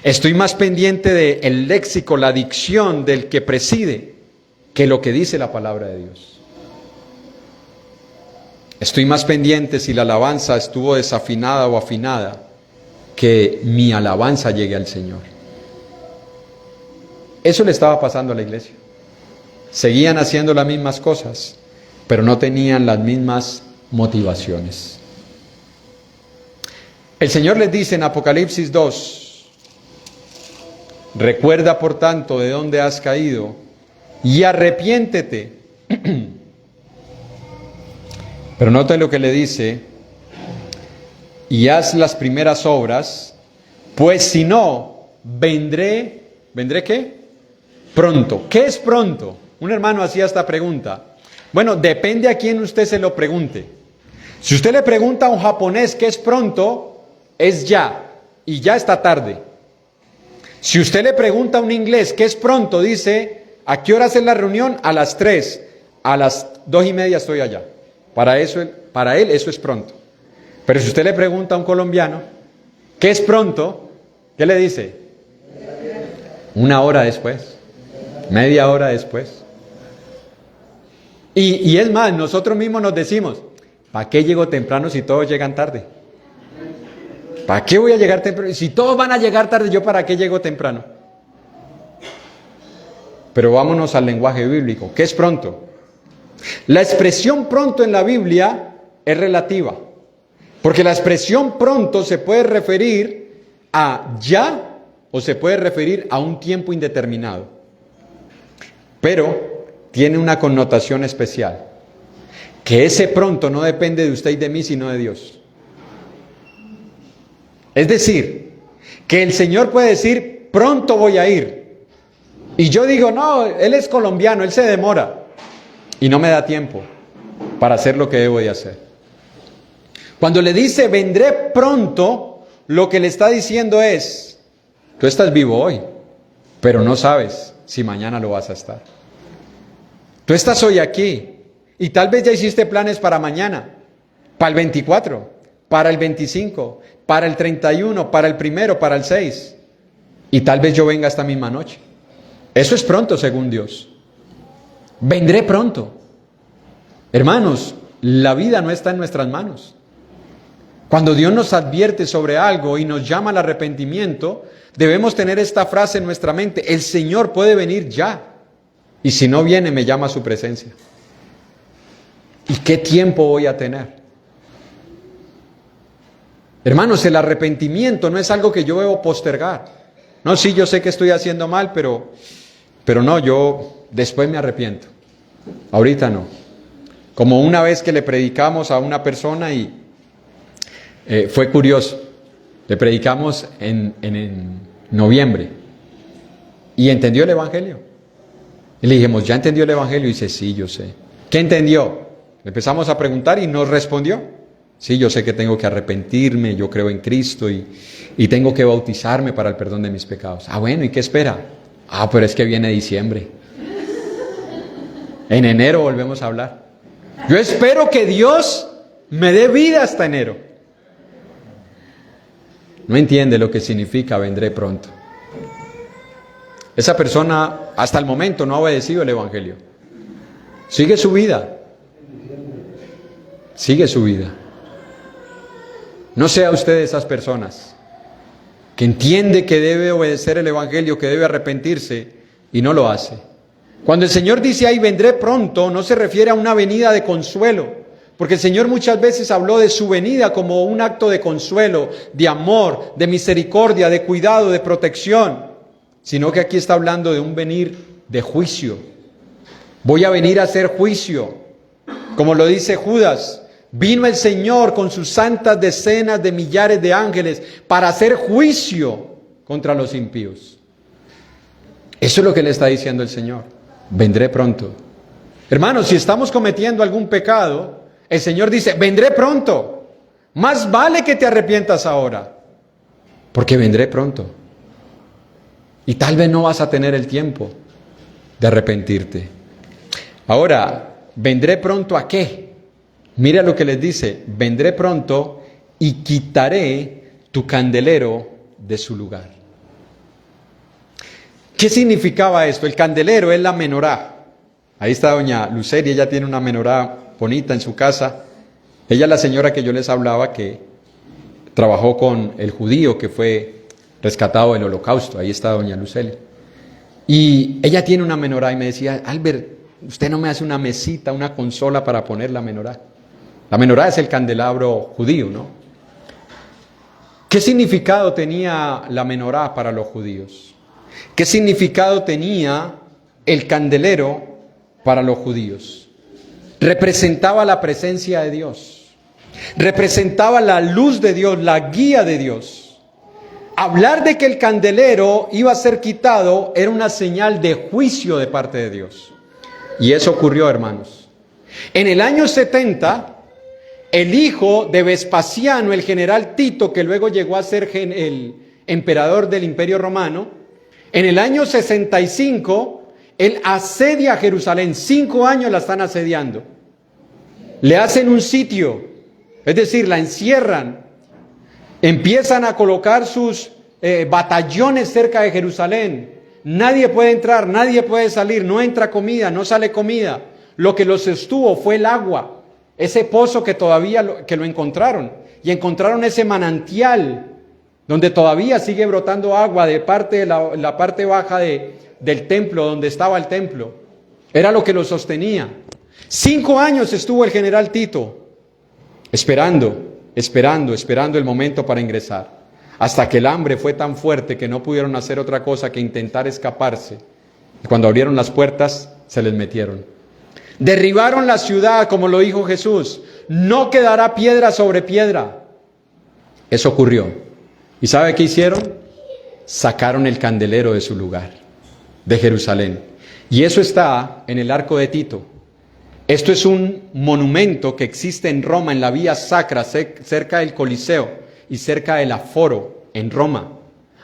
Estoy más pendiente del léxico, la dicción del que preside, que lo que dice la palabra de Dios. Estoy más pendiente si la alabanza estuvo desafinada o afinada, que mi alabanza llegue al Señor. Eso le estaba pasando a la iglesia. Seguían haciendo las mismas cosas, pero no tenían las mismas motivaciones. El Señor les dice en Apocalipsis 2, recuerda por tanto de dónde has caído y arrepiéntete. Pero note lo que le dice, y haz las primeras obras, pues si no, vendré, ¿vendré qué? Pronto. ¿Qué es pronto? Un hermano hacía esta pregunta. Bueno, depende a quién usted se lo pregunte. Si usted le pregunta a un japonés qué es pronto, es ya, y ya está tarde. Si usted le pregunta a un inglés qué es pronto, dice, ¿a qué hora es la reunión? A las 3, a las 2:30 estoy allá. Para él eso es pronto. Pero si usted le pregunta a un colombiano ¿qué es pronto? ¿Qué le dice? 1 hora después, media hora después. Y es más, nosotros mismos nos decimos, ¿para qué llego temprano si todos llegan tarde? ¿Para qué voy a llegar temprano? Si todos van a llegar tarde, ¿yo para qué llego temprano? Pero vámonos al lenguaje bíblico. ¿Qué es pronto? La expresión pronto en la Biblia es relativa. Porque la expresión pronto se puede referir a ya o se puede referir a un tiempo indeterminado. Pero tiene una connotación especial. Que ese pronto no depende de usted y de mí, sino de Dios. Es decir, que el Señor puede decir, pronto voy a ir. Y yo digo, no, Él es colombiano, Él se demora. Y no me da tiempo para hacer lo que debo de hacer. Cuando le dice, vendré pronto, lo que le está diciendo es, tú estás vivo hoy, pero no sabes si mañana lo vas a estar. Tú estás hoy aquí y tal vez ya hiciste planes para mañana, para el 24, para el 25, para el 31, para el 1, para el 6. Y tal vez yo venga esta misma noche. Eso es pronto según Dios. Vendré pronto. Hermanos, la vida no está en nuestras manos. Cuando Dios nos advierte sobre algo y nos llama al arrepentimiento, debemos tener esta frase en nuestra mente: el Señor puede venir ya. Y si no viene, me llama a su presencia. ¿Y qué tiempo voy a tener? Hermanos, el arrepentimiento no es algo que yo debo postergar. No, sí, yo sé que estoy haciendo mal, pero no, yo después me arrepiento. Ahorita no. Como una vez que le predicamos a una persona y fue curioso. Le predicamos en noviembre y entendió el Evangelio. Y le dijimos, ¿ya entendió el Evangelio? Y dice, sí, yo sé. ¿Qué entendió? Le empezamos a preguntar y nos respondió. Sí, yo sé que tengo que arrepentirme, yo creo en Cristo y tengo que bautizarme para el perdón de mis pecados. Ah, bueno, ¿y qué espera? Ah, pero es que viene diciembre. En enero volvemos a hablar. Yo espero que Dios me dé vida hasta enero. No entiende lo que significa vendré pronto. Esa persona hasta el momento no ha obedecido el Evangelio. Sigue su vida. Sigue su vida. No sea usted de esas personas que entiende que debe obedecer el Evangelio, que debe arrepentirse y no lo hace. Cuando el Señor dice ahí vendré pronto, no se refiere a una venida de consuelo, porque el Señor muchas veces habló de su venida como un acto de consuelo, de amor, de misericordia, de cuidado, de protección, sino que aquí está hablando de un venir de juicio. Voy a venir a hacer juicio, como lo dice Judas. Vino el Señor con sus santas decenas de millares de ángeles para hacer juicio contra los impíos. Eso es lo que le está diciendo el Señor. Vendré pronto. Hermanos, si estamos cometiendo algún pecado, el Señor dice, vendré pronto. Más vale que te arrepientas ahora, porque vendré pronto. Y tal vez no vas a tener el tiempo de arrepentirte. Ahora, ¿vendré pronto a qué? Mira lo que les dice, vendré pronto y quitaré tu candelero de su lugar. ¿Qué significaba esto? El candelero es la menorá. Ahí está doña Luceri, ella tiene una menorá bonita en su casa. Ella es la señora que yo les hablaba que trabajó con el judío que fue rescatado del holocausto. Ahí está doña Luceli. Y ella tiene una menorá y me decía, Albert, usted no me hace una mesita, una consola para poner la menorá. La menorá es el candelabro judío, ¿no? ¿Qué significado tenía la menorá para los judíos? ¿Qué significado tenía el candelero para los judíos? Representaba la presencia de Dios. Representaba la luz de Dios, la guía de Dios. Hablar de que el candelero iba a ser quitado era una señal de juicio de parte de Dios. Y eso ocurrió, hermanos. En el año 70, el hijo de Vespasiano, el general Tito, que luego llegó a ser el emperador del Imperio Romano, en el año 65, él asedia a Jerusalén. 5 años la están asediando. Le hacen un sitio, es decir, la encierran. Empiezan a colocar sus batallones cerca de Jerusalén. Nadie puede entrar, nadie puede salir, no entra comida, no sale comida. Lo que los sostuvo fue el agua, ese pozo que todavía lo encontraron. Y encontraron ese manantial donde todavía sigue brotando agua de parte de la parte baja del templo, donde estaba el templo. Era lo que lo sostenía. 5 años estuvo el general Tito esperando el momento para ingresar, hasta que el hambre fue tan fuerte que no pudieron hacer otra cosa que intentar escaparse. Y cuando abrieron las puertas, se les metieron. Derribaron la ciudad, como lo dijo Jesús. No quedará piedra sobre piedra. Eso ocurrió. ¿Y sabe qué hicieron? Sacaron el candelero de su lugar, de Jerusalén. Y eso está en el Arco de Tito. Esto es un monumento que existe en Roma, en la Vía Sacra, cerca del Coliseo y cerca del Aforo, en Roma.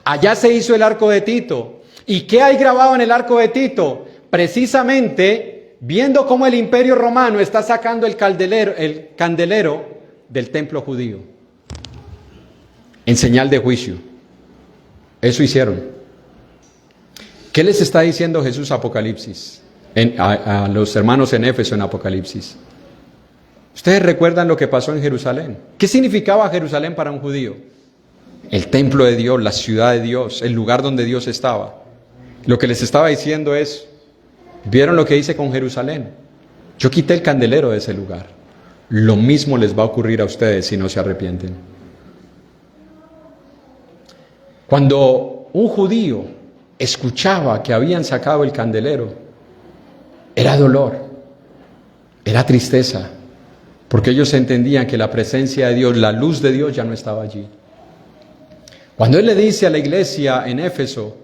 Allá se hizo el Arco de Tito. ¿Y qué hay grabado en el Arco de Tito? Precisamente viendo cómo el Imperio Romano está sacando el candelero del templo judío, en señal de juicio. Eso hicieron. ¿Qué les está diciendo Jesús Apocalipsis? A los hermanos en Éfeso en Apocalipsis. Ustedes recuerdan lo que pasó en Jerusalén. ¿Qué significaba Jerusalén para un judío? El templo de Dios, la ciudad de Dios, el lugar donde Dios estaba. Lo que les estaba diciendo es, ¿vieron lo que hice con Jerusalén? Yo quité el candelero de ese lugar. Lo mismo les va a ocurrir a ustedes si no se arrepienten. Cuando un judío escuchaba que habían sacado el candelero, era dolor, era tristeza, porque ellos entendían que la presencia de Dios, la luz de Dios ya no estaba allí. Cuando Él le dice a la iglesia en Éfeso,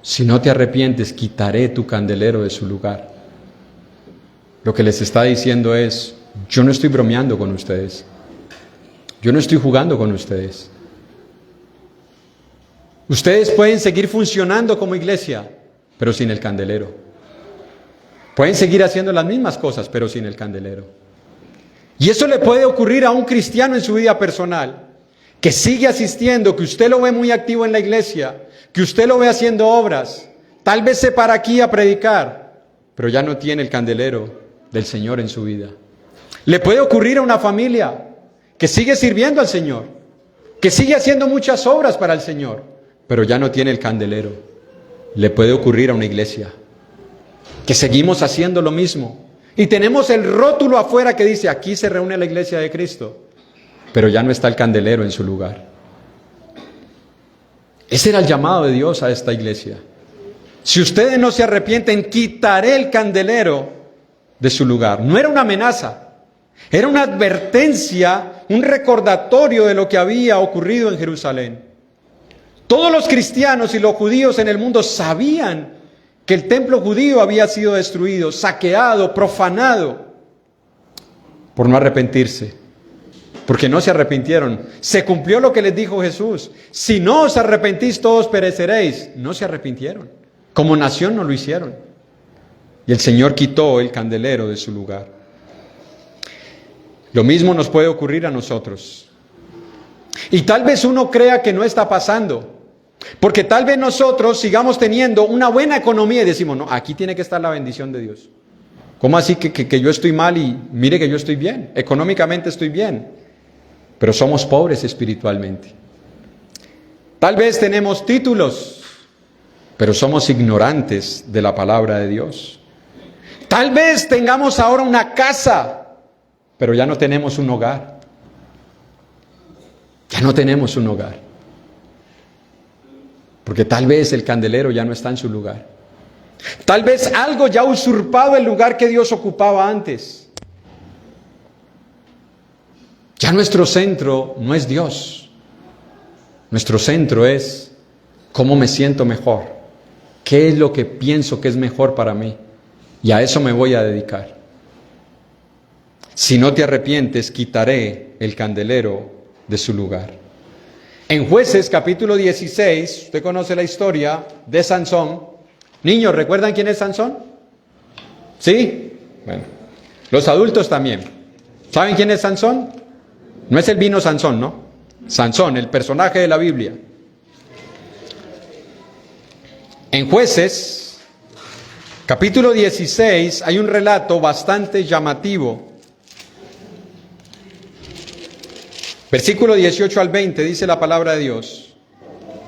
si no te arrepientes, quitaré tu candelero de su lugar, lo que les está diciendo es, yo no estoy bromeando con ustedes, yo no estoy jugando con ustedes. Ustedes pueden seguir funcionando como iglesia, pero sin el candelero. Pueden seguir haciendo las mismas cosas, pero sin el candelero. Y eso le puede ocurrir a un cristiano en su vida personal, que sigue asistiendo, que usted lo ve muy activo en la iglesia, que usted lo ve haciendo obras, tal vez se para aquí a predicar, pero ya no tiene el candelero del Señor en su vida. Le puede ocurrir a una familia que sigue sirviendo al Señor, que sigue haciendo muchas obras para el Señor, pero ya no tiene el candelero. Le puede ocurrir a una iglesia que seguimos haciendo lo mismo y tenemos el rótulo afuera que dice aquí se reúne la iglesia de Cristo, pero ya no está el candelero en su lugar. Ese era el llamado de Dios a esta iglesia. Si ustedes no se arrepienten, quitaré el candelero de su lugar. No era una amenaza, era una advertencia, un recordatorio de lo que había ocurrido en Jerusalén. Todos los cristianos y los judíos en el mundo sabían que el templo judío había sido destruido, saqueado, profanado, por no arrepentirse, porque no se arrepintieron. Se cumplió lo que les dijo Jesús: si no os arrepentís, todos pereceréis. No se arrepintieron, como nación no lo hicieron, y el Señor quitó el candelero de su lugar. Lo mismo nos puede ocurrir a nosotros, y tal vez uno crea que no está pasando, porque tal vez nosotros sigamos teniendo una buena economía y decimos, no, aquí tiene que estar la bendición de Dios. ¿Cómo así que yo estoy mal y mire que yo estoy bien? Económicamente estoy bien, pero somos pobres espiritualmente. Tal vez tenemos títulos, pero somos ignorantes de la palabra de Dios. Tal vez tengamos ahora una casa, pero ya no tenemos un hogar. Ya no tenemos un hogar. Porque tal vez el candelero ya no está en su lugar. Tal vez algo ya ha usurpado el lugar que Dios ocupaba antes. Ya nuestro centro no es Dios. Nuestro centro es cómo me siento mejor. ¿Qué es lo que pienso que es mejor para mí? Y a eso me voy a dedicar. Si no te arrepientes, quitaré el candelero de su lugar. En Jueces capítulo 16, usted conoce la historia de Sansón. Niños, ¿recuerdan quién es Sansón? ¿Sí? Bueno, los adultos también. ¿Saben quién es Sansón? No es el vino Sansón, ¿no? Sansón, el personaje de la Biblia. En Jueces capítulo 16 hay un relato bastante llamativo. Versículo 18 al 20 dice la palabra de Dios.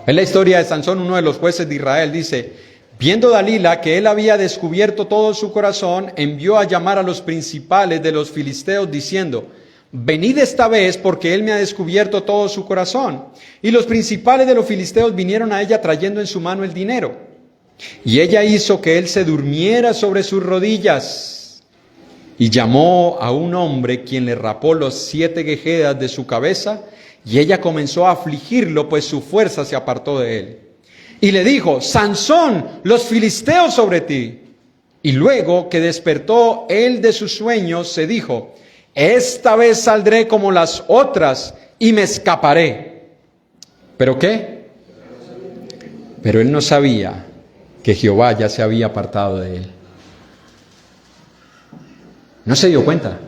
Es la historia de Sansón, uno de los jueces de Israel. Dice, viendo Dalila que él había descubierto todo su corazón, envió a llamar a los principales de los filisteos diciendo, venid esta vez porque él me ha descubierto todo su corazón. Y los principales de los filisteos vinieron a ella trayendo en su mano el dinero. Y ella hizo que él se durmiera sobre sus rodillas y llamó a un hombre quien le rapó los 7 quejedas de su cabeza. Y ella comenzó a afligirlo, pues su fuerza se apartó de él. Y le dijo, Sansón, los filisteos sobre ti. Y luego que despertó él de su sueño, se dijo, esta vez saldré como las otras y me escaparé. ¿Pero qué? Pero él no sabía que Jehová ya se había apartado de él. No se dio cuenta.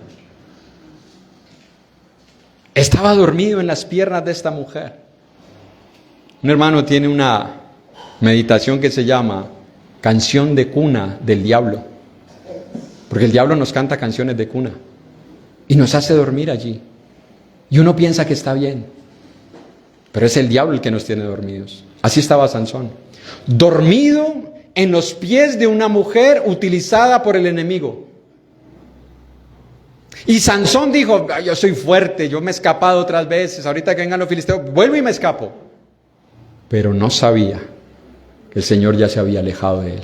Estaba dormido en las piernas de esta mujer. Un hermano tiene una meditación que se llama Canción de Cuna del Diablo. Porque el diablo nos canta canciones de cuna y nos hace dormir allí. Y uno piensa que está bien, pero es el diablo el que nos tiene dormidos. Así estaba Sansón, dormido en los pies de una mujer utilizada por el enemigo. Y Sansón dijo, yo soy fuerte, yo me he escapado otras veces, ahorita que vengan los filisteos, vuelvo y me escapo. Pero no sabía que el Señor ya se había alejado de él.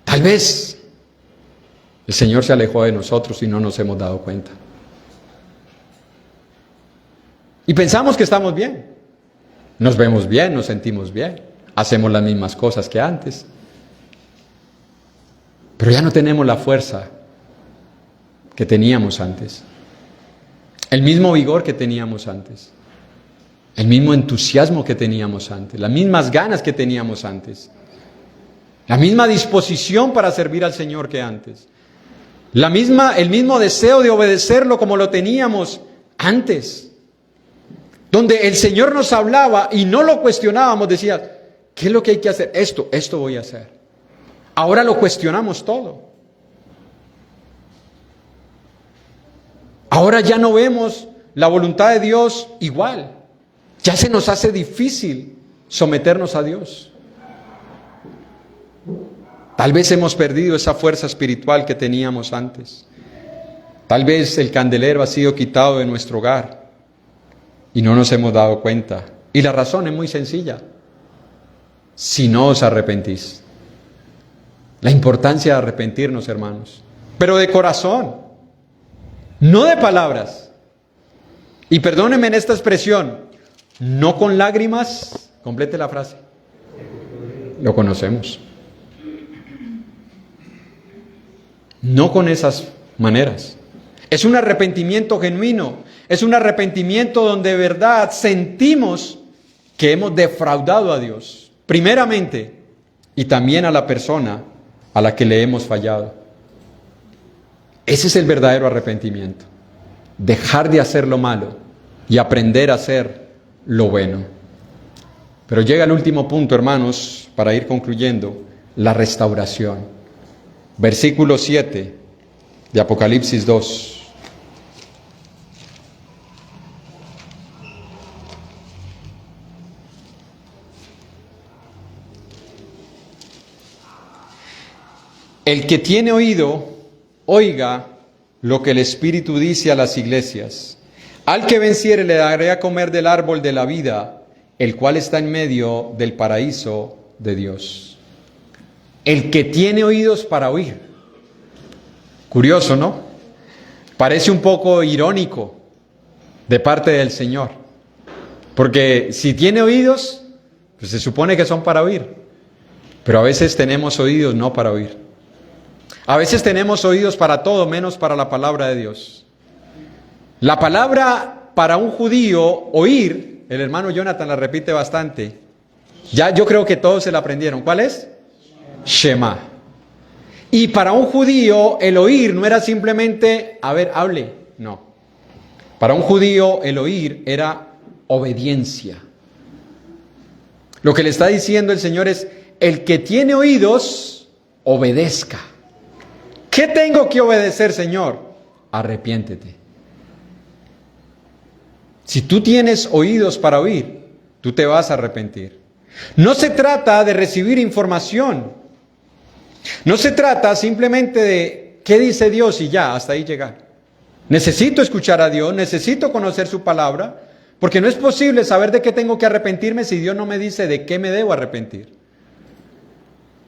Tal vez el Señor se alejó de nosotros y no nos hemos dado cuenta. Y pensamos que estamos bien. Nos vemos bien, nos sentimos bien, hacemos las mismas cosas que antes. Pero ya no tenemos la fuerza que teníamos antes, el mismo vigor que teníamos antes, el mismo entusiasmo que teníamos antes, las mismas ganas que teníamos antes, la misma disposición para servir al Señor que antes, el mismo deseo de obedecerlo como lo teníamos antes, donde el Señor nos hablaba y no lo cuestionábamos, decía, ¿qué es lo que hay que hacer? Esto voy a hacer. Ahora lo cuestionamos todo. Ahora ya no vemos la voluntad de Dios igual. Ya se nos hace difícil someternos a Dios. Tal vez hemos perdido esa fuerza espiritual que teníamos antes. Tal vez el candelero ha sido quitado de nuestro hogar y no nos hemos dado cuenta. Y la razón es muy sencilla. Si no os arrepentís. La importancia de arrepentirnos, hermanos. Pero de corazón. No de palabras. Y perdónenme en esta expresión, no con lágrimas, complete la frase. Lo conocemos. No con esas maneras. Es un arrepentimiento genuino, es un arrepentimiento donde de verdad sentimos que hemos defraudado a Dios, primeramente, y también a la persona a la que le hemos fallado. Ese es el verdadero arrepentimiento. Dejar de hacer lo malo y aprender a hacer lo bueno. Pero llega el último punto, hermanos, para ir concluyendo, la restauración. Versículo 7 de Apocalipsis 2. El que tiene oído, oiga lo que el Espíritu dice a las iglesias. Al que venciere le daré a comer del árbol de la vida, el cual está en medio del paraíso de Dios. El que tiene oídos para oír. Curioso, ¿no? Parece un poco irónico de parte del Señor. Porque si tiene oídos, pues se supone que son para oír. Pero a veces tenemos oídos no para oír. A veces tenemos oídos para todo, menos para la palabra de Dios. La palabra para un judío, oír, el hermano Jonathan la repite bastante. Ya yo creo que todos se la aprendieron. ¿Cuál es? Shema. Y para un judío, el oír no era simplemente, a ver, hable. No. Para un judío, el oír era obediencia. Lo que le está diciendo el Señor es, el que tiene oídos, obedezca. ¿Qué tengo que obedecer, Señor? Arrepiéntete. Si tú tienes oídos para oír, tú te vas a arrepentir. No se trata de recibir información. No se trata simplemente de qué dice Dios y ya, hasta ahí llegar. Necesito escuchar a Dios, necesito conocer su palabra, porque no es posible saber de qué tengo que arrepentirme si Dios no me dice de qué me debo arrepentir.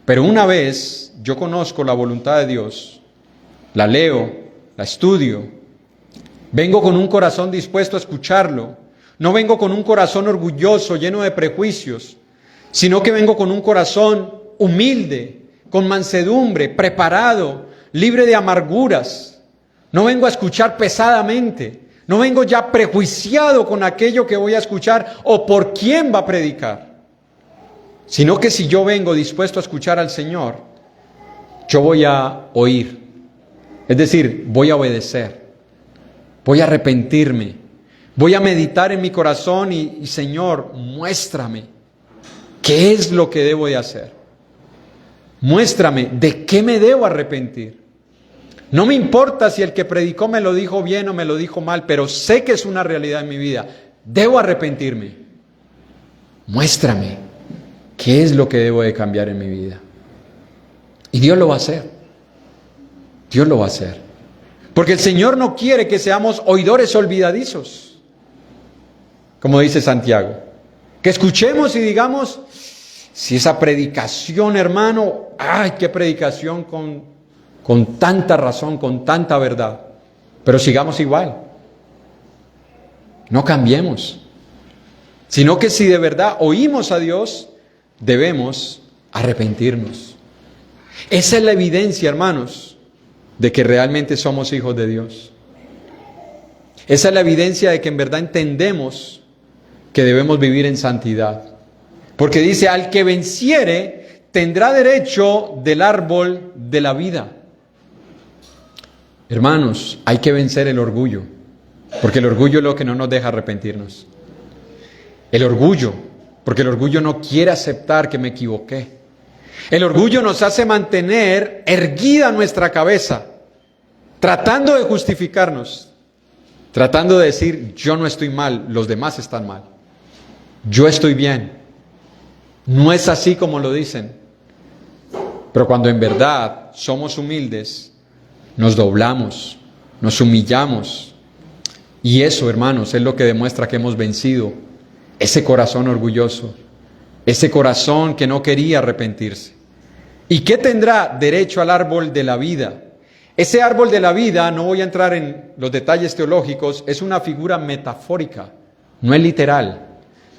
Pero una vez yo conozco la voluntad de Dios, la leo, la estudio, vengo con un corazón dispuesto a escucharlo, no vengo con un corazón orgulloso, lleno de prejuicios, sino que vengo con un corazón humilde, con mansedumbre, preparado, libre de amarguras. No vengo a escuchar pesadamente, no vengo ya prejuiciado con aquello que voy a escuchar o por quién va a predicar. Sino que si yo vengo dispuesto a escuchar al Señor, yo voy a oír. Es decir, voy a obedecer, voy a arrepentirme, voy a meditar en mi corazón y Señor, muéstrame qué es lo que debo de hacer. Muéstrame de qué me debo arrepentir. No me importa si el que predicó me lo dijo bien o me lo dijo mal, pero sé que es una realidad en mi vida. Debo arrepentirme. Muéstrame qué es lo que debo de cambiar en mi vida. Y Dios lo va a hacer. Dios lo va a hacer. Porque el Señor no quiere que seamos oidores olvidadizos, como dice Santiago. Que escuchemos y digamos, si esa predicación, hermano, ay, qué predicación con tanta razón, con tanta verdad. Pero sigamos igual. No cambiemos. Sino que si de verdad oímos a Dios, debemos arrepentirnos. Esa es la evidencia, hermanos, de que realmente somos hijos de Dios. Esa es la evidencia de que en verdad entendemos que debemos vivir en santidad. Porque dice, al que venciere, tendrá derecho del árbol de la vida. Hermanos, hay que vencer el orgullo, porque el orgullo es lo que no nos deja arrepentirnos. El orgullo, porque el orgullo no quiere aceptar que me equivoqué. El orgullo nos hace mantener erguida nuestra cabeza, tratando de justificarnos, tratando de decir, yo no estoy mal, los demás están mal, yo estoy bien. No es así como lo dicen. Pero cuando en verdad somos humildes, nos doblamos, nos humillamos. Y eso, hermanos, es lo que demuestra que hemos vencido ese corazón orgulloso, ese corazón que no quería arrepentirse. ¿Y qué tendrá derecho al árbol de la vida? Ese árbol de la vida, no voy a entrar en los detalles teológicos, es una figura metafórica, no es literal.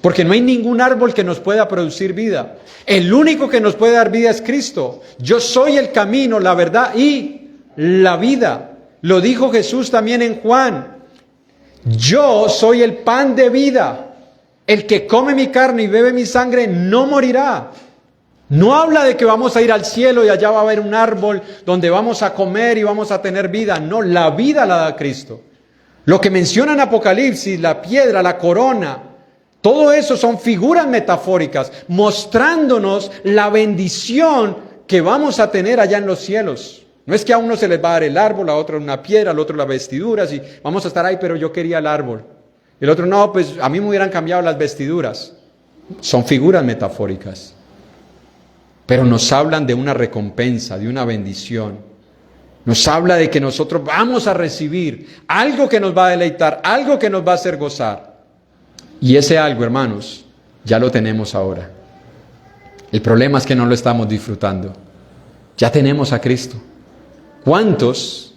Porque no hay ningún árbol que nos pueda producir vida. El único que nos puede dar vida es Cristo. Yo soy el camino, la verdad y la vida. Lo dijo Jesús también en Juan. Yo soy el pan de vida. El que come mi carne y bebe mi sangre no morirá. No habla de que vamos a ir al cielo y allá va a haber un árbol donde vamos a comer y vamos a tener vida. No, la vida la da Cristo. Lo que menciona en Apocalipsis, la piedra, la corona, todo eso son figuras metafóricas mostrándonos la bendición que vamos a tener allá en los cielos. No es que a uno se les va a dar el árbol, a otro una piedra, al otro las vestiduras y vamos a estar ahí, pero yo quería el árbol. Y el otro, no, pues a mí me hubieran cambiado las vestiduras. Son figuras metafóricas. Pero nos hablan de una recompensa, de una bendición. Nos habla de que nosotros vamos a recibir algo que nos va a deleitar, algo que nos va a hacer gozar. Y ese algo, hermanos, ya lo tenemos ahora. El problema es que no lo estamos disfrutando. Ya tenemos a Cristo. ¿Cuántos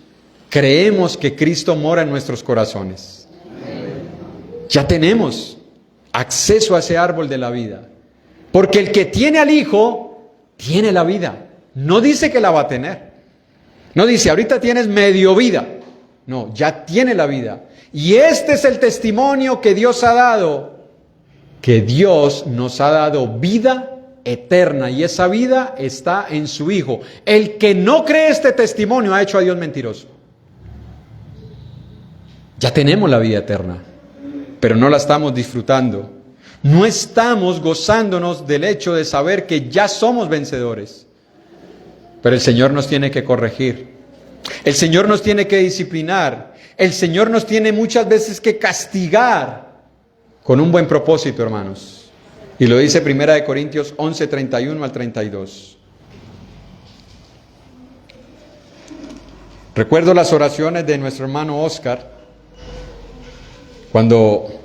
creemos que Cristo mora en nuestros corazones? Ya tenemos acceso a ese árbol de la vida. Porque el que tiene al Hijo, tiene la vida. No dice que la va a tener. No dice, ahorita tienes medio vida. No, ya tiene la vida. Y este es el testimonio que Dios ha dado. Que Dios nos ha dado vida eterna. Y esa vida está en su Hijo. El que no cree este testimonio ha hecho a Dios mentiroso. Ya tenemos la vida eterna. Pero no la estamos disfrutando. No estamos gozándonos del hecho de saber que ya somos vencedores. Pero el Señor nos tiene que corregir. El Señor nos tiene que disciplinar. El Señor nos tiene muchas veces que castigar con un buen propósito, hermanos. Y lo dice 1 Corintios 11, 31 al 32. Recuerdo las oraciones de nuestro hermano Oscar, cuando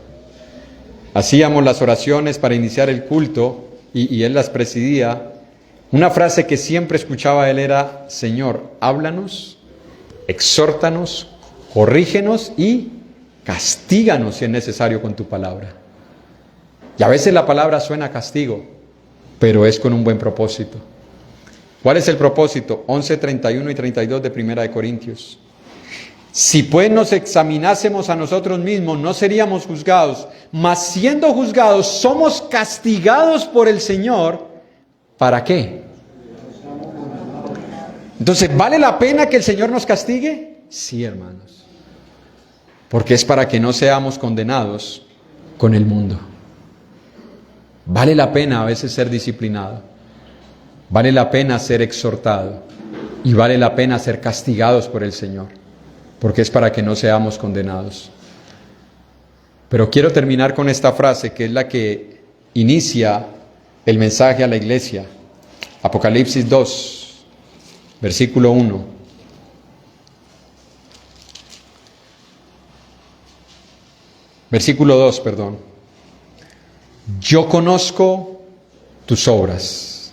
hacíamos las oraciones para iniciar el culto y él las presidía. Una frase que siempre escuchaba él era: Señor, háblanos, exhórtanos, corrígenos y castíganos si es necesario con tu palabra. Y a veces la palabra suena a castigo, pero es con un buen propósito. ¿Cuál es el propósito? 11, 31 y 32 de 1 Corintios. Si pues nos examinásemos a nosotros mismos, no seríamos juzgados, mas siendo juzgados, somos castigados por el Señor. ¿Para qué? Entonces, ¿vale la pena que el Señor nos castigue? Sí, hermanos. Porque es para que no seamos condenados con el mundo. Vale la pena a veces ser disciplinado. Vale la pena ser exhortado. Y vale la pena ser castigados por el Señor. Porque es para que no seamos condenados. Pero quiero terminar con esta frase que es la que inicia el mensaje a la iglesia. Apocalipsis 2, versículo 1. Versículo 2, perdón. Yo conozco tus obras.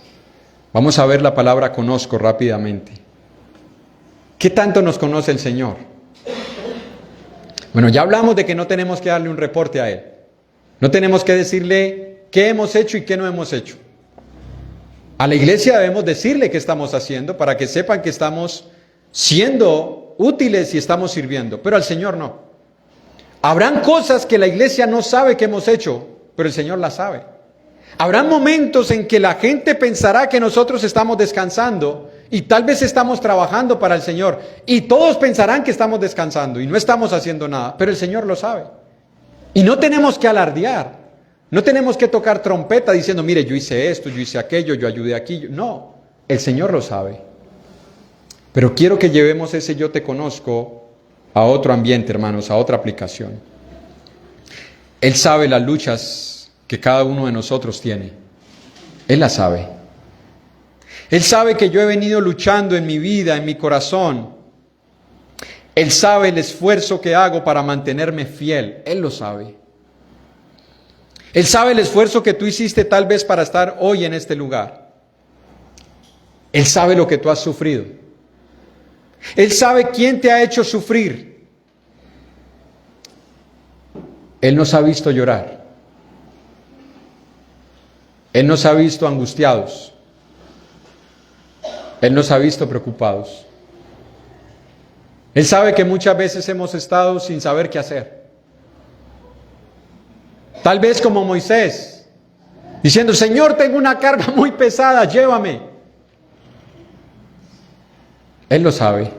Vamos a ver la palabra conozco rápidamente. ¿Qué tanto nos conoce el Señor? Bueno, ya hablamos de que no tenemos que darle un reporte a Él. No tenemos que decirle qué hemos hecho y qué no hemos hecho. A la iglesia debemos decirle qué estamos haciendo para que sepan que estamos siendo útiles y estamos sirviendo, pero al Señor no. Habrán cosas que la iglesia no sabe que hemos hecho, pero el Señor las sabe. Habrán momentos en que la gente pensará que nosotros estamos descansando y tal vez estamos trabajando para el Señor y todos pensarán que estamos descansando y no estamos haciendo nada, pero el Señor lo sabe. Y no tenemos que alardear. No tenemos que tocar trompeta diciendo, mire, yo hice esto, yo hice aquello, yo ayudé aquí. No, el Señor lo sabe. Pero quiero que llevemos ese yo te conozco a otro ambiente, hermanos, a otra aplicación. Él sabe las luchas que cada uno de nosotros tiene. Él las sabe. Él sabe que yo he venido luchando en mi vida, en mi corazón. Él sabe el esfuerzo que hago para mantenerme fiel. Él lo sabe. Él sabe el esfuerzo que tú hiciste tal vez para estar hoy en este lugar. Él sabe lo que tú has sufrido. Él sabe quién te ha hecho sufrir. Él nos ha visto llorar. Él nos ha visto angustiados. Él nos ha visto preocupados. Él sabe que muchas veces hemos estado sin saber qué hacer. Tal vez como Moisés, diciendo, Señor, tengo una carga muy pesada, llévame. Él lo sabe.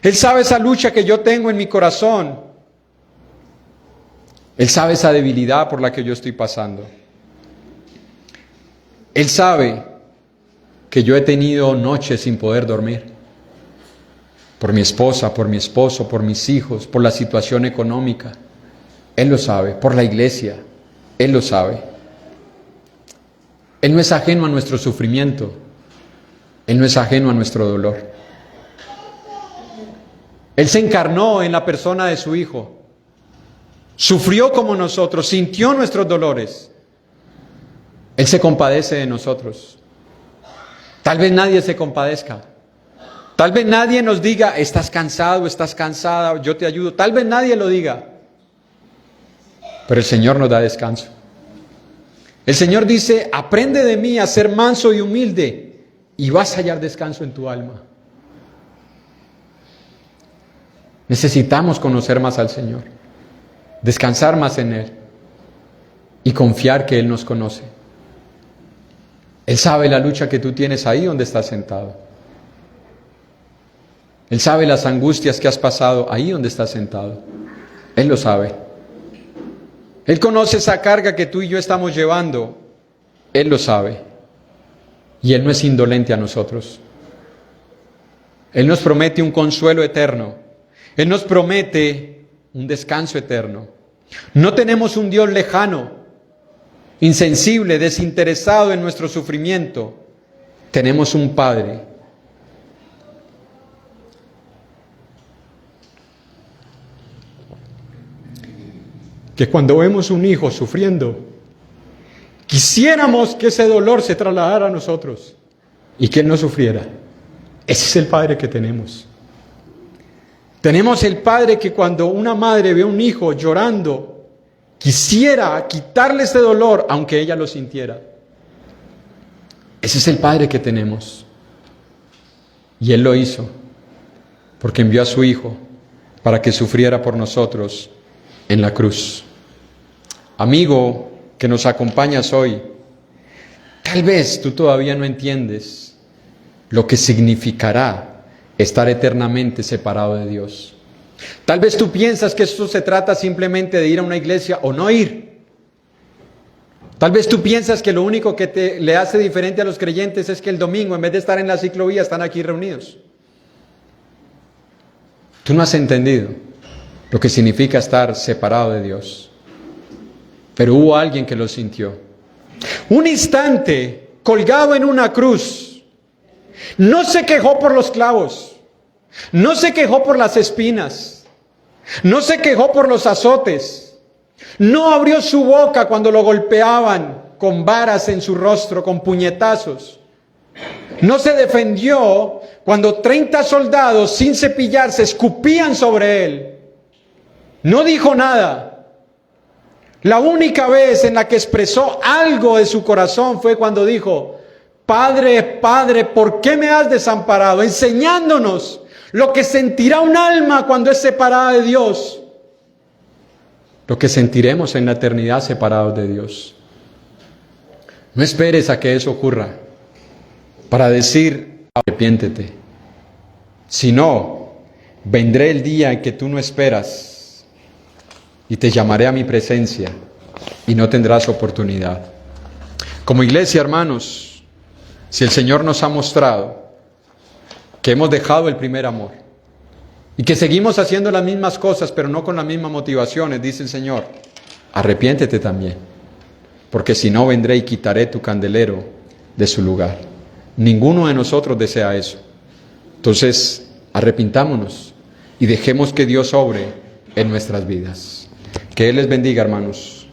Él sabe esa lucha que yo tengo en mi corazón. Él sabe esa debilidad por la que yo estoy pasando. Él sabe que yo he tenido noches sin poder dormir. Por mi esposa, por mi esposo, por mis hijos, por la situación económica. Él lo sabe, por la iglesia, Él lo sabe. Él no es ajeno a nuestro sufrimiento, Él no es ajeno a nuestro dolor. Él se encarnó en la persona de su Hijo, sufrió como nosotros, sintió nuestros dolores. Él se compadece de nosotros. Tal vez nadie se compadezca. Tal vez nadie nos diga, estás cansado, estás cansada, yo te ayudo. Tal vez nadie lo diga. Pero el Señor nos da descanso. El Señor dice, aprende de mí a ser manso y humilde y vas a hallar descanso en tu alma. Necesitamos conocer más al Señor, descansar más en Él y confiar que Él nos conoce. Él sabe la lucha que tú tienes ahí donde estás sentado. Él sabe las angustias que has pasado ahí donde estás sentado. Él lo sabe. Él conoce esa carga que tú y yo estamos llevando. Él lo sabe. Y Él no es indolente a nosotros. Él nos promete un consuelo eterno. Él nos promete un descanso eterno. No tenemos un Dios lejano. insensible, desinteresado en nuestro sufrimiento, tenemos un Padre que cuando vemos un hijo sufriendo, quisiéramos que ese dolor se trasladara a nosotros y que él no sufriera. Ese es el Padre que tenemos. Tenemos el Padre que cuando una madre ve a un hijo llorando, quisiera quitarle ese dolor aunque ella lo sintiera. Ese es el Padre que tenemos. Y Él lo hizo porque envió a su Hijo para que sufriera por nosotros en la cruz. Amigo que nos acompañas hoy, tal vez tú todavía no entiendes lo que significará estar eternamente separado de Dios. Tal vez tú piensas que esto se trata simplemente de ir a una iglesia o no ir. Tal vez tú piensas que lo único que le hace diferente a los creyentes es que el domingo, en vez de estar en la ciclovía, están aquí reunidos. Tú no has entendido lo que significa estar separado de Dios. Pero hubo alguien que lo sintió. Un instante, colgado en una cruz, no se quejó por los clavos, no se quejó por las espinas, no se quejó por los azotes, no abrió su boca cuando lo golpeaban con varas en su rostro, con puñetazos. No se defendió cuando 30 soldados sin cepillarse escupían sobre él. No dijo nada. La única vez en la que expresó algo de su corazón fue cuando dijo: Padre, Padre, ¿por qué me has desamparado? Enseñándonos lo que sentirá un alma cuando es separada de Dios. Lo que sentiremos en la eternidad separados de Dios. No esperes a que eso ocurra para decir: arrepiéntete. Si no, vendré el día en que tú no esperas y te llamaré a mi presencia y no tendrás oportunidad. Como iglesia, hermanos, si el Señor nos ha mostrado que hemos dejado el primer amor y que seguimos haciendo las mismas cosas pero no con las mismas motivaciones, dice el Señor, arrepiéntete también, porque si no vendré y quitaré tu candelero de su lugar. Ninguno de nosotros desea eso. Entonces, arrepintámonos y dejemos que Dios obre en nuestras vidas. Que Él les bendiga, hermanos.